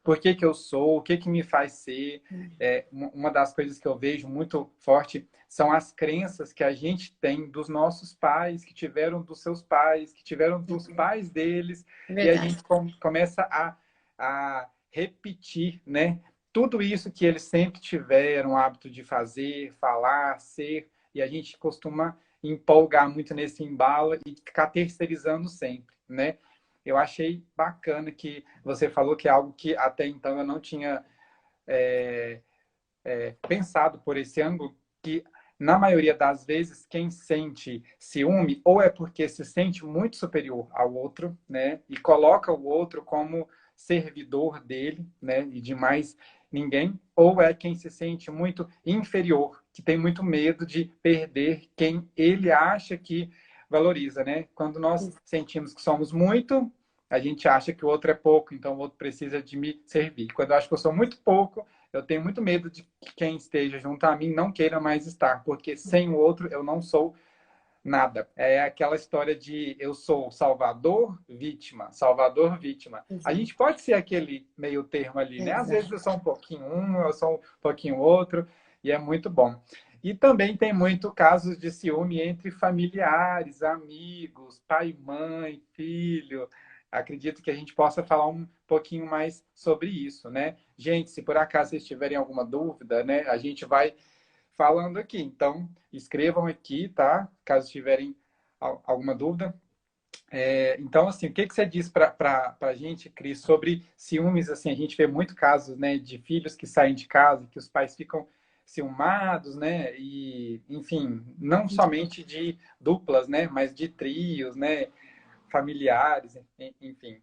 por que que eu sou, o que que me faz ser. É, uma das coisas que eu vejo muito forte são as crenças que a gente tem dos nossos pais, que tiveram dos seus pais, que tiveram dos pais deles, e a Verdade. gente começa a repetir, né? Tudo isso que eles sempre tiveram o hábito de fazer, falar, ser, e a gente costuma empolgar muito nesse embalo e ficar terceirizando sempre, né? Eu achei bacana que você falou que é algo que até então eu não tinha pensado por esse ângulo, que na maioria das vezes quem sente ciúme ou é porque se sente muito superior ao outro, né, e coloca o outro como servidor dele, né, e de mais ninguém, ou é quem se sente muito inferior, que tem muito medo de perder quem ele acha que valoriza, né? Quando nós sentimos que somos muito, a gente acha que o outro é pouco, então o outro precisa de me servir. Quando eu acho que eu sou muito pouco, eu tenho muito medo de que quem esteja junto a mim não queira mais estar, porque sem o outro eu não sou nada. É aquela história de eu sou salvador, vítima, salvador, vítima. A Exato. gente pode ser aquele meio termo ali, né? Às vezes Exato. eu sou um pouquinho um, eu sou um pouquinho outro, e é muito bom. E também tem muito casos de ciúme entre familiares, amigos, pai, mãe, filho. Acredito que a gente possa falar um pouquinho mais sobre isso, né? Gente, se por acaso vocês tiverem alguma dúvida, né, a gente vai falando aqui. Então, escrevam aqui, tá? Caso tiverem alguma dúvida. Então, assim, o que que você diz para a gente, Cris, sobre ciúmes? Assim, a gente vê muito casos, né, de filhos que saem de casa, que os pais ficam ciumados, né? E, enfim, não somente de duplas, né, mas de trios, né, familiares, enfim.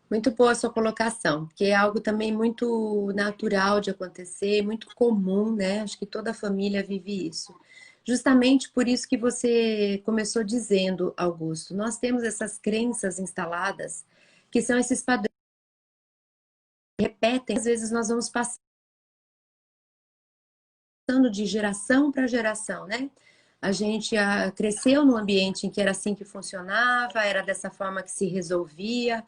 Muito boa a sua colocação, que é algo também muito natural de acontecer, muito comum, né? Acho que toda família vive isso. Justamente por isso que você começou dizendo, Augusto, nós temos essas crenças instaladas, que são esses padrões que repetem, às vezes nós vamos passando de geração para geração, né? A gente cresceu num ambiente em que era assim que funcionava, era dessa forma que se resolvia,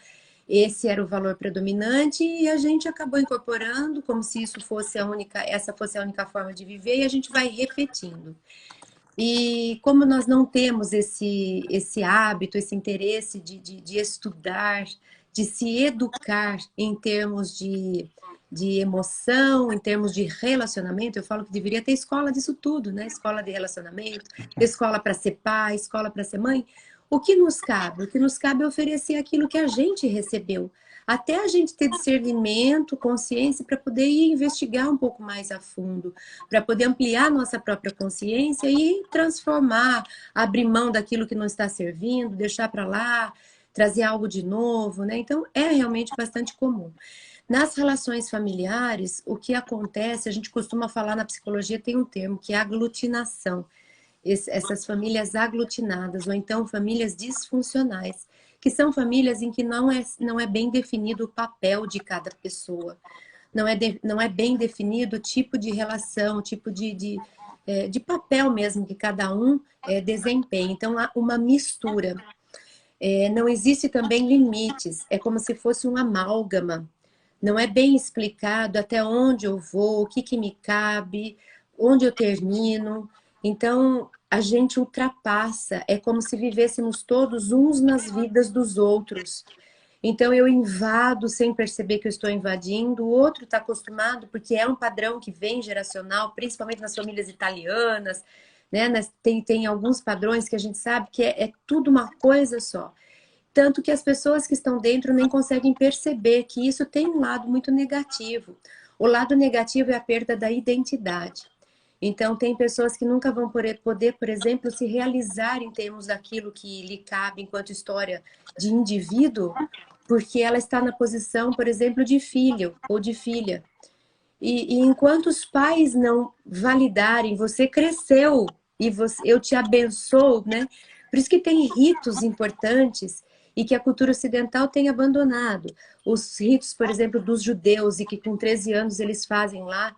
esse era o valor predominante e a gente acabou incorporando como se isso fosse essa fosse a única forma de viver e a gente vai repetindo. E como nós não temos esse hábito, esse interesse de estudar, de se educar em termos de emoção, em termos de relacionamento. Eu falo que deveria ter escola disso tudo, né? Escola de relacionamento, escola para ser pai, escola para ser mãe. O que nos cabe? O que nos cabe é oferecer aquilo que a gente recebeu. Até a gente ter discernimento, consciência, para poder ir investigar um pouco mais a fundo, para poder ampliar nossa própria consciência e transformar, abrir mão daquilo que não está servindo, deixar para lá, trazer algo de novo, né? Então, é realmente bastante comum. Nas relações familiares, o que acontece, a gente costuma falar na psicologia, tem um termo que é aglutinação. Essas famílias aglutinadas, ou então famílias disfuncionais, que são famílias em que não é bem definido o papel de cada pessoa, não é bem definido o tipo de relação, o tipo de papel mesmo que cada um desempenha. Então, há uma mistura. Não existe também limites, é como se fosse um amálgama. Não é bem explicado até onde eu vou, o que, que me cabe, onde eu termino. Então, a gente ultrapassa, é como se vivêssemos todos uns nas vidas dos outros. Então, eu invado sem perceber que eu estou invadindo, o outro está acostumado, porque é um padrão que vem geracional, principalmente nas famílias italianas, né? Tem alguns padrões que a gente sabe que é tudo uma coisa só. Tanto que as pessoas que estão dentro nem conseguem perceber que isso tem um lado muito negativo. O lado negativo é a perda da identidade. Então, tem pessoas que nunca vão poder, por exemplo, se realizar em termos daquilo que lhe cabe enquanto história de indivíduo, porque ela está na posição, por exemplo, de filho ou de filha. E enquanto os pais não validarem, você cresceu e eu te abençoo, né? Por isso que tem ritos importantes e que a cultura ocidental tem abandonado. Os ritos, por exemplo, dos judeus, e que com 13 anos eles fazem lá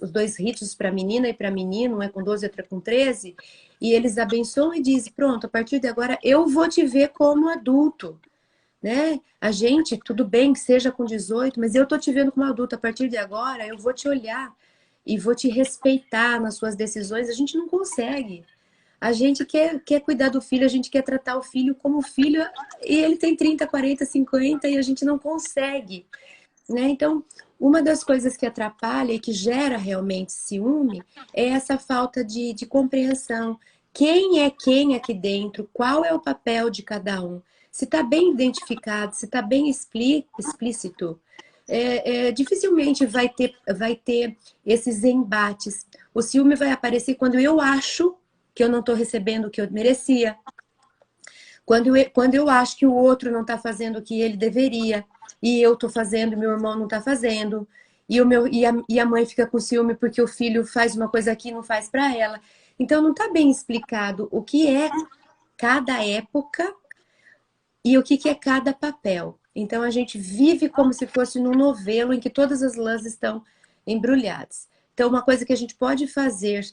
os dois ritos para menina e para menino, um é com 12 e outro é com 13, e eles abençoam e dizem, pronto, a partir de agora eu vou te ver como adulto. Né? A gente, tudo bem que seja com 18, mas eu tô te vendo como adulto. A partir de agora, eu vou te olhar e vou te respeitar nas suas decisões. A gente não consegue. A gente quer cuidar do filho, a gente quer tratar o filho como filho, e ele tem 30, 40, 50 e a gente não consegue. Né? Então, uma das coisas que atrapalha e que gera realmente ciúme é essa falta de compreensão. Quem é quem aqui dentro? Qual é o papel de cada um? Se está bem identificado, se está bem explícito, dificilmente vai ter esses embates. O ciúme vai aparecer quando eu acho que eu não estou recebendo o que eu merecia, quando eu acho que o outro não está fazendo o que ele deveria, e eu estou fazendo e meu irmão não está fazendo, e a mãe fica com ciúme porque o filho faz uma coisa aqui e não faz para ela. Então, não está bem explicado o que é cada época e o que é cada papel. Então, a gente vive como se fosse num novelo em que todas as lãs estão embrulhadas. Então, uma coisa que a gente pode fazer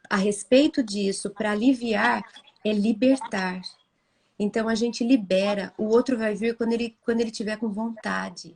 a respeito disso para aliviar é libertar. Então, a gente libera. O outro vai vir quando ele tiver com vontade.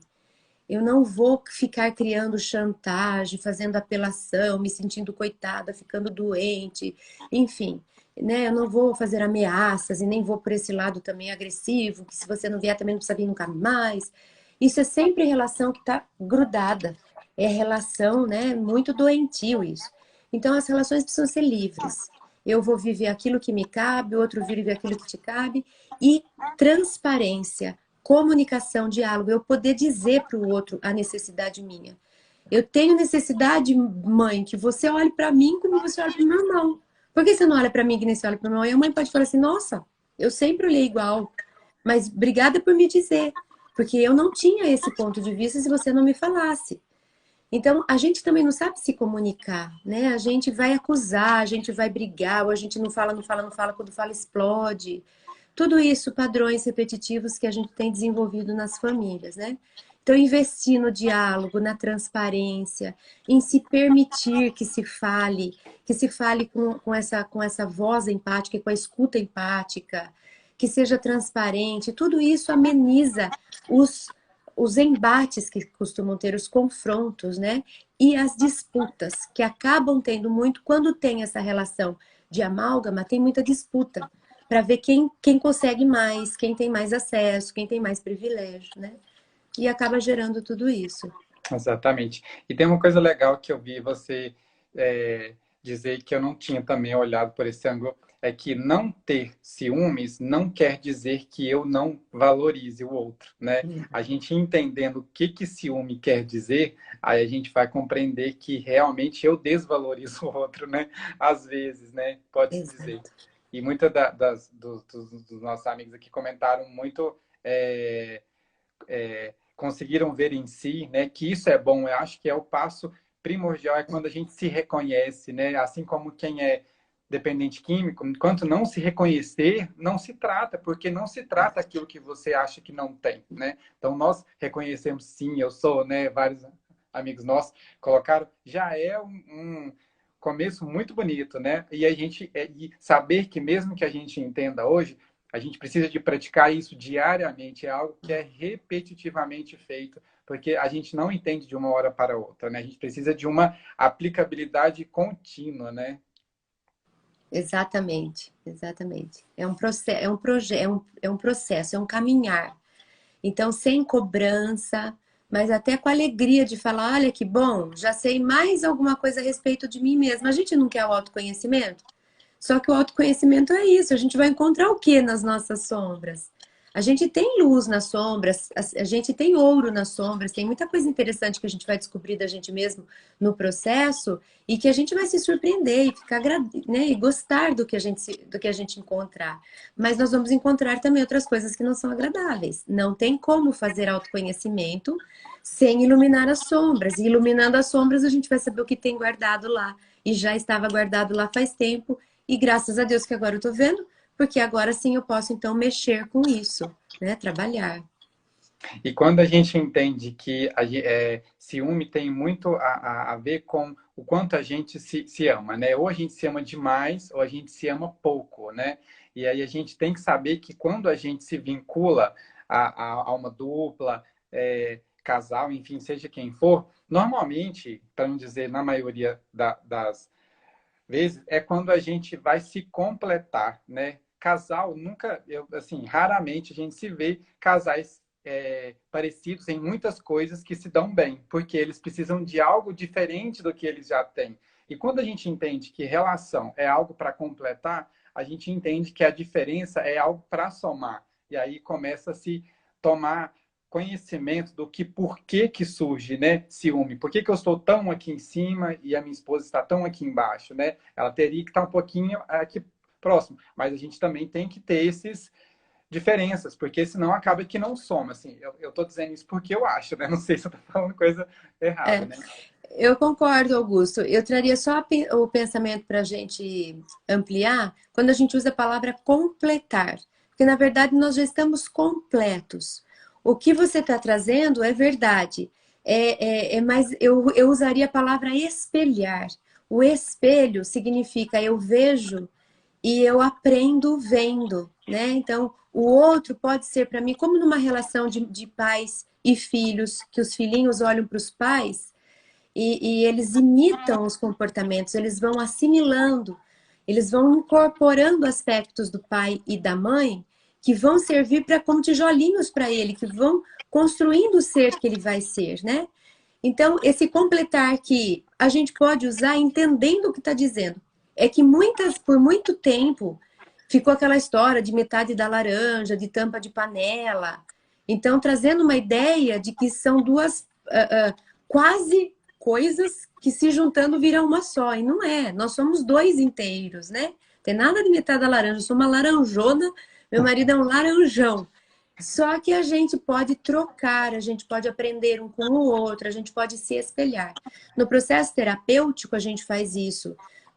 Eu não vou ficar criando chantagem, fazendo apelação, me sentindo coitada, ficando doente, enfim. Né? Eu não vou fazer ameaças e nem vou por esse lado também agressivo, que se você não vier também não precisa vir nunca mais. Isso é sempre relação que está grudada. É relação, né, muito doentio isso. Então, as relações precisam ser livres. Eu vou viver aquilo que me cabe, o outro vive aquilo que te cabe. E transparência, comunicação, diálogo. Eu poder dizer para o outro a necessidade minha. Eu tenho necessidade, mãe, que você olhe para mim como você olha para o meu irmão. Por que você não olha para mim que nem você olha para o meu irmão? E a mãe pode falar assim, nossa, eu sempre olhei igual. Mas obrigada por me dizer. Porque eu não tinha esse ponto de vista se você não me falasse. Então, a gente também não sabe se comunicar, né? A gente vai acusar, a gente vai brigar, ou a gente não fala, não fala, não fala, quando fala explode. Tudo isso, padrões repetitivos que a gente tem desenvolvido nas famílias, né? Então, investir no diálogo, na transparência, em se permitir que se fale com essa voz empática, com a escuta empática, que seja transparente, tudo isso ameniza os embates que costumam ter, os confrontos, né? E as disputas, que acabam tendo muito, quando tem essa relação de amálgama, tem muita disputa, para ver quem consegue mais, quem tem mais acesso, quem tem mais privilégio, né? e acaba gerando tudo isso. Exatamente. E tem uma coisa legal que eu vi você dizer que eu não tinha também olhado por esse ângulo, é que não ter ciúmes não quer dizer que eu não valorize o outro, né? A gente entendendo o que que ciúme quer dizer, aí a gente vai compreender que realmente eu desvalorizo o outro, né? Às vezes, né? Pode-se dizer. Exato. E muitas dos nossos amigos aqui comentaram muito... conseguiram ver em si, né, que isso é bom. Eu acho que é o passo primordial, é quando a gente se reconhece, né? Assim como quem é dependente químico, enquanto não se reconhecer, não se trata, porque não se trata aquilo que você acha que não tem, né? Então nós reconhecemos sim, eu sou, né? Vários amigos nossos colocaram, já é um começo muito bonito, né? E a gente e saber que mesmo que a gente entenda hoje, a gente precisa de praticar isso diariamente, é algo que é repetitivamente feito, porque a gente não entende de uma hora para outra, né? A gente precisa de uma aplicabilidade contínua, né? Exatamente, exatamente. É um processo, é um projeto, é um processo, é um caminhar. Então, sem cobrança, mas até com alegria de falar, olha que bom, já sei mais alguma coisa a respeito de mim mesma. A gente não quer o autoconhecimento? Só que o autoconhecimento é isso, a gente vai encontrar o que nas nossas sombras? A gente tem luz nas sombras, a gente tem ouro nas sombras, tem muita coisa interessante que a gente vai descobrir da gente mesmo no processo e que a gente vai se surpreender e ficar, né, e gostar do que a gente encontrar. Mas nós vamos encontrar também outras coisas que não são agradáveis. Não tem como fazer autoconhecimento sem iluminar as sombras. E iluminando as sombras, a gente vai saber o que tem guardado lá. E já estava guardado lá faz tempo. E graças a Deus que agora eu tô vendo, porque agora sim eu posso então mexer com isso, né? Trabalhar. E quando a gente entende que ciúme tem muito a ver com o quanto a gente se ama, né? Ou a gente se ama demais, ou a gente se ama pouco, né? E aí a gente tem que saber que quando a gente se vincula a uma dupla, casal, enfim, seja quem for, normalmente, para não dizer na maioria das vezes, é quando a gente vai se completar, né? Casal, nunca, assim, raramente a gente se vê casais parecidos em muitas coisas que se dão bem, porque eles precisam de algo diferente do que eles já têm. E quando a gente entende que relação é algo para completar, a gente entende que a diferença é algo para somar. E aí começa a se tomar conhecimento do que por que surge, né, ciúme. Por que eu estou tão aqui em cima e a minha esposa está tão aqui embaixo, né? Ela teria que estar um pouquinho aqui próximo, mas a gente também tem que ter esses diferenças, porque senão acaba que não soma, assim. Eu estou dizendo isso porque eu acho, né? Não sei se eu estou falando coisa errada, É, né? eu concordo, Augusto. Eu traria só o pensamento para a gente ampliar quando a gente usa a palavra completar, porque na verdade nós já estamos completos. O que você está trazendo é verdade, mas eu usaria a palavra espelhar. O espelho significa eu vejo e eu aprendo vendo, né? Então, o outro pode ser para mim como numa relação de pais e filhos, que os filhinhos olham para os pais e eles imitam os comportamentos, eles vão assimilando, eles vão incorporando aspectos do pai e da mãe que vão servir para como tijolinhos para ele, que vão construindo o ser que ele vai ser, né? Então, esse completar que a gente pode usar entendendo o que está dizendo. É que por muito tempo, ficou aquela história de metade da laranja, de tampa de panela. Então, trazendo uma ideia de que são duas quase coisas que se juntando viram uma só. E não é, nós somos dois inteiros, né? Tem nada de metade da laranja, eu sou uma laranjona, meu marido é um laranjão. Só que a gente pode trocar, a gente pode aprender um com o outro, a gente pode se espelhar. No processo terapêutico, a gente faz isso.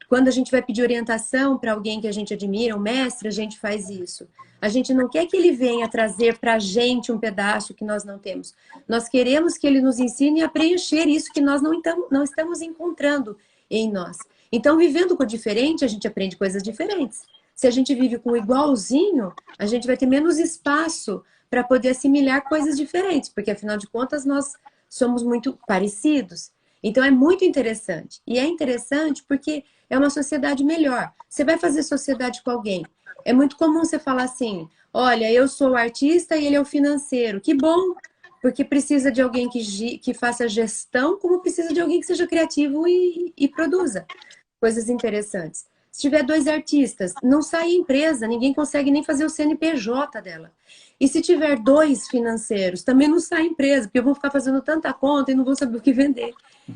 Quando a gente vai pedir orientação para alguém que a gente admira, um mestre, a gente faz isso. A gente não quer que ele venha trazer para a gente um pedaço que nós não temos. Nós queremos que ele nos ensine a preencher isso que nós não estamos encontrando em nós. Então, vivendo com o diferente, a gente aprende coisas diferentes. Se a gente vive com o igualzinho, a gente vai ter menos espaço para poder assimilar coisas diferentes, porque afinal de contas nós somos muito parecidos. Então é muito interessante. E é interessante porque é uma sociedade melhor. Você vai fazer sociedade com alguém. É muito comum você falar assim: olha, eu sou o artista e ele é o financeiro. Que bom, porque precisa de alguém que faça gestão, como precisa de alguém que seja criativo e produza coisas interessantes. Se tiver dois artistas, não sai a empresa, ninguém consegue nem fazer o CNPJ dela. E se tiver dois financeiros, também não sai a empresa, porque eu vou ficar fazendo tanta conta e não vou saber o que vender.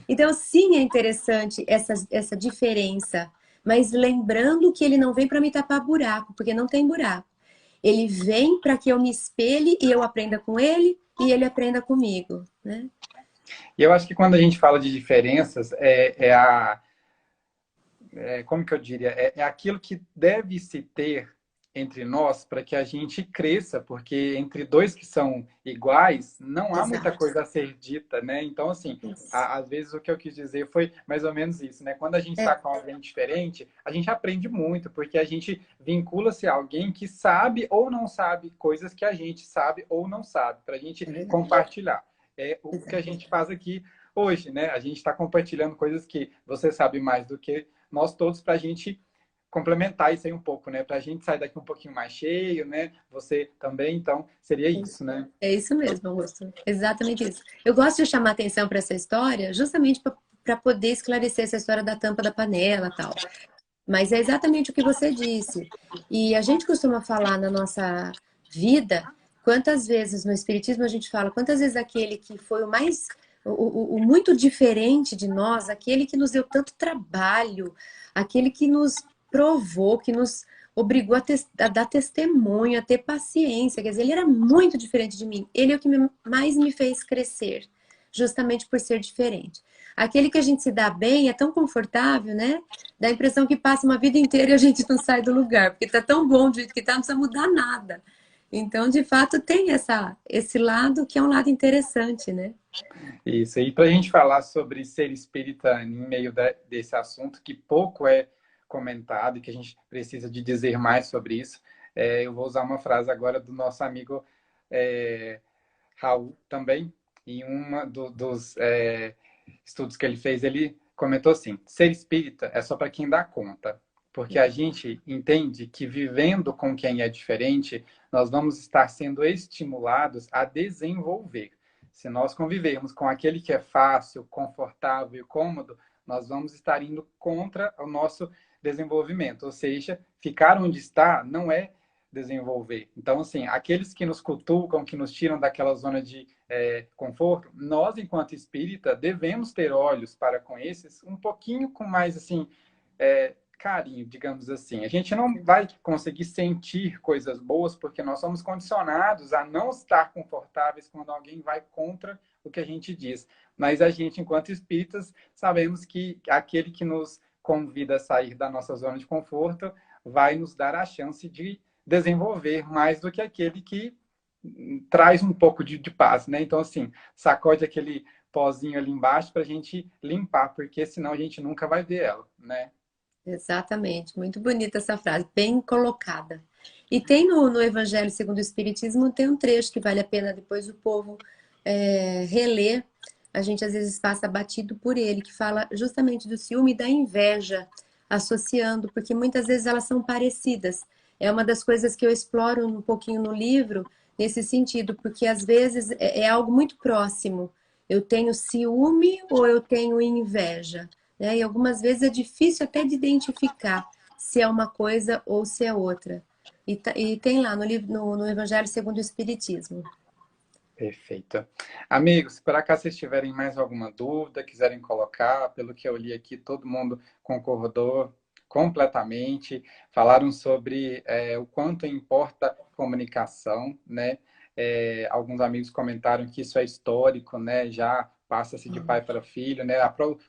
Então, sim, é interessante essa diferença, mas lembrando que ele não vem para me tapar buraco, porque não tem buraco. Ele vem para que eu me espelhe e eu aprenda com ele e ele aprenda comigo, né? E eu acho que quando a gente fala de diferenças, como que eu diria? É aquilo que deve se ter entre nós para que a gente cresça, porque entre dois que são iguais, não há muita Exato. coisa a ser dita, né? Então, assim, Isso. às vezes o que eu quis dizer foi mais ou menos isso, né? Quando a gente está É, com alguém diferente, a gente aprende muito, porque a gente vincula-se a alguém que sabe ou não sabe coisas que a gente sabe ou não sabe, para a gente é verdade. compartilhar. É o que a Exato. gente faz aqui hoje, né? A gente está compartilhando coisas que você sabe mais do que nós todos, para a gente complementar isso aí um pouco, né? Para a gente sair daqui um pouquinho mais cheio, né? Você também, então seria isso, né? É isso mesmo, Augusto. Exatamente isso. Eu gosto de chamar atenção para essa história justamente para poder esclarecer essa história da tampa da panela e tal. Mas é exatamente o que você disse. E a gente costuma falar na nossa vida, quantas vezes no Espiritismo a gente fala, quantas vezes aquele que foi o mais, o muito diferente de nós, aquele que nos deu tanto trabalho, aquele que nos provou, que nos obrigou a dar testemunho, a ter paciência. Quer dizer, ele era muito diferente de mim. Ele é o que mais me fez crescer, justamente por ser diferente. Aquele que a gente se dá bem é tão confortável, né? Dá a impressão que passa uma vida inteira e a gente não sai do lugar, porque tá tão bom do jeito que tá, não precisa mudar nada. Então, de fato, tem esse lado que é um lado interessante, né? Isso. E para a gente falar sobre ser espírita em meio desse assunto, que pouco é comentado e que a gente precisa de dizer mais sobre isso, eu vou usar uma frase agora do nosso amigo Raul também, em dos estudos que ele fez, ele comentou assim: ser espírita é só para quem dá conta, porque a gente entende que vivendo com quem é diferente, nós vamos estar sendo estimulados a desenvolver. Se nós convivermos com aquele que é fácil, confortável e cômodo, nós vamos estar indo contra o nosso desenvolvimento, ou seja, ficar onde está não é desenvolver. Então, assim, aqueles que nos cutucam, que nos tiram daquela zona de conforto, nós, enquanto espírita, devemos ter olhos para com esses um pouquinho com mais, assim, carinho, digamos assim. A gente não vai conseguir sentir coisas boas porque nós somos condicionados a não estar confortáveis quando alguém vai contra o que a gente diz. Mas a gente, enquanto espíritas, sabemos que aquele que nos convida a sair da nossa zona de conforto vai nos dar a chance de desenvolver mais do que aquele que traz um pouco de paz, né? Então, assim, sacode aquele pozinho ali embaixo para a gente limpar, porque senão a gente nunca vai ver ela, né? Exatamente. Muito bonita essa frase, bem colocada. E tem no Evangelho segundo o Espiritismo, tem um trecho que vale a pena depois o povo reler. A gente às vezes passa batido por ele, que fala justamente do ciúme e da inveja, associando, porque muitas vezes elas são parecidas. É uma das coisas que eu exploro um pouquinho no livro, nesse sentido, porque às vezes é algo muito próximo. Eu tenho ciúme ou eu tenho inveja, né? E algumas vezes é difícil até de identificar se é uma coisa ou se é outra. E tem lá no livro, no Evangelho segundo o Espiritismo. Perfeito. Amigos, se por acaso vocês tiverem mais alguma dúvida, quiserem colocar, pelo que eu li aqui, todo mundo concordou completamente, falaram sobre o quanto importa a comunicação, né? Alguns amigos comentaram que isso é histórico, né? Já passa-se de pai para filho, né?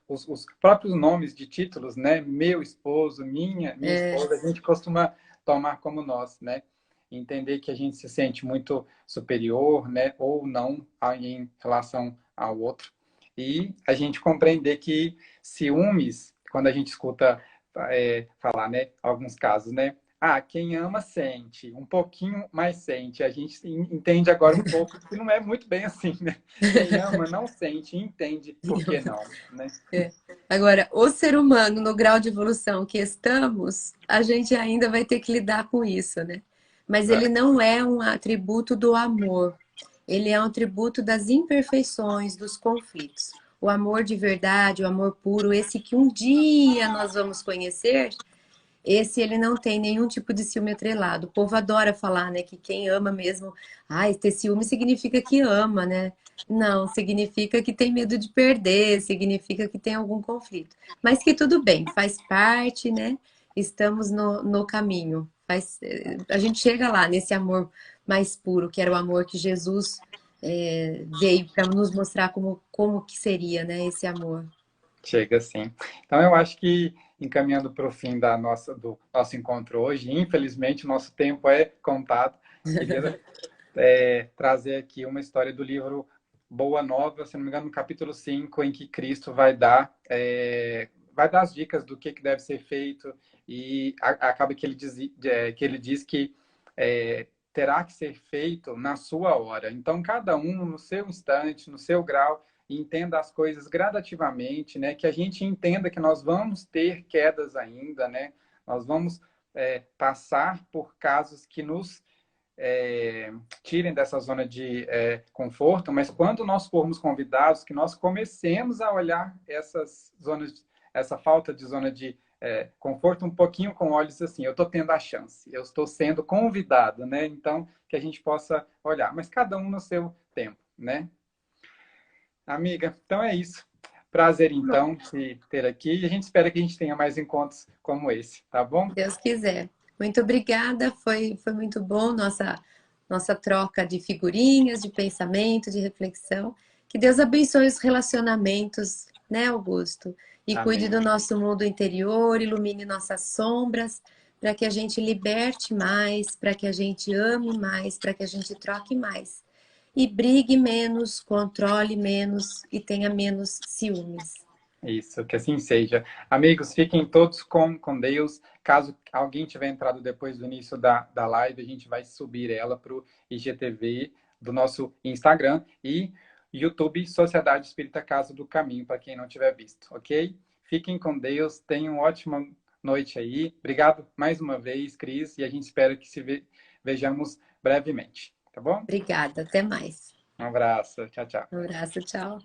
Os próprios nomes de títulos, né? Meu esposo, minha esposa, a gente costuma tomar como nós, né? Entender que a gente se sente muito superior, né, ou não em relação ao outro. E a gente compreender que ciúmes, quando a gente escuta falar, né, alguns casos, né, quem ama sente, um pouquinho mais sente. A gente entende agora um pouco que não é muito bem assim, né? Quem ama não sente, entende por que não, né? Agora, o ser humano, no grau de evolução que estamos, a gente ainda vai ter que lidar com isso, né? Mas ele não é um atributo do amor. ele é um tributo das imperfeições, dos conflitos. O amor de verdade, o amor puro, esse que um dia nós vamos conhecer, esse ele não tem nenhum tipo de ciúme atrelado. O povo adora falar, né, que quem ama mesmo, ter ciúme significa que ama, né? Não, significa que tem medo de perder, significa que tem algum conflito. Mas que tudo bem, faz parte, né? Estamos no caminho. A gente chega lá nesse amor mais puro, que era o amor que Jesus veio para nos mostrar como que seria, né, esse amor. Chega sim. Então, eu acho que, encaminhando para o fim do nosso encontro hoje, infelizmente, o nosso tempo é contado. Queria trazer aqui uma história do livro Boa Nova, se não me engano, no capítulo 5, em que Cristo vai dar as dicas do que deve ser feito, e acaba que ele diz que terá que ser feito na sua hora. Então, cada um no seu instante, no seu grau, entenda as coisas gradativamente, né? Que a gente entenda que nós vamos ter quedas ainda, né? Nós vamos passar por casos que nos tirem dessa zona de conforto, mas quando nós formos convidados, que nós comecemos a olhar essas zonas, essa falta de zona de conforto um pouquinho com olhos assim, eu estou tendo a chance, eu estou sendo convidado, né? Então, que a gente possa olhar, mas cada um no seu tempo, né? Amiga, então é isso. Prazer, então, te ter aqui. E a gente espera que a gente tenha mais encontros como esse, tá bom? Deus quiser. Muito obrigada, foi muito bom nossa troca de figurinhas, de pensamento, de reflexão. Que Deus abençoe os relacionamentos, né, Augusto? E cuide Amém. do nosso mundo interior, ilumine nossas sombras, para que a gente liberte mais, para que a gente ame mais, para que a gente troque mais. E brigue menos, controle menos e tenha menos ciúmes. Isso, que assim seja. Amigos, fiquem todos com Deus. Caso alguém tiver entrado depois do início da live, a gente vai subir ela para o IGTV do nosso Instagram e YouTube Sociedade Espírita Casa do Caminho, para quem não tiver visto, ok? Fiquem com Deus, tenham uma ótima noite aí. Obrigado mais uma vez, Cris, e a gente espera que vejamos brevemente, tá bom? Obrigada, até mais. Um abraço, tchau, tchau. Um abraço, tchau.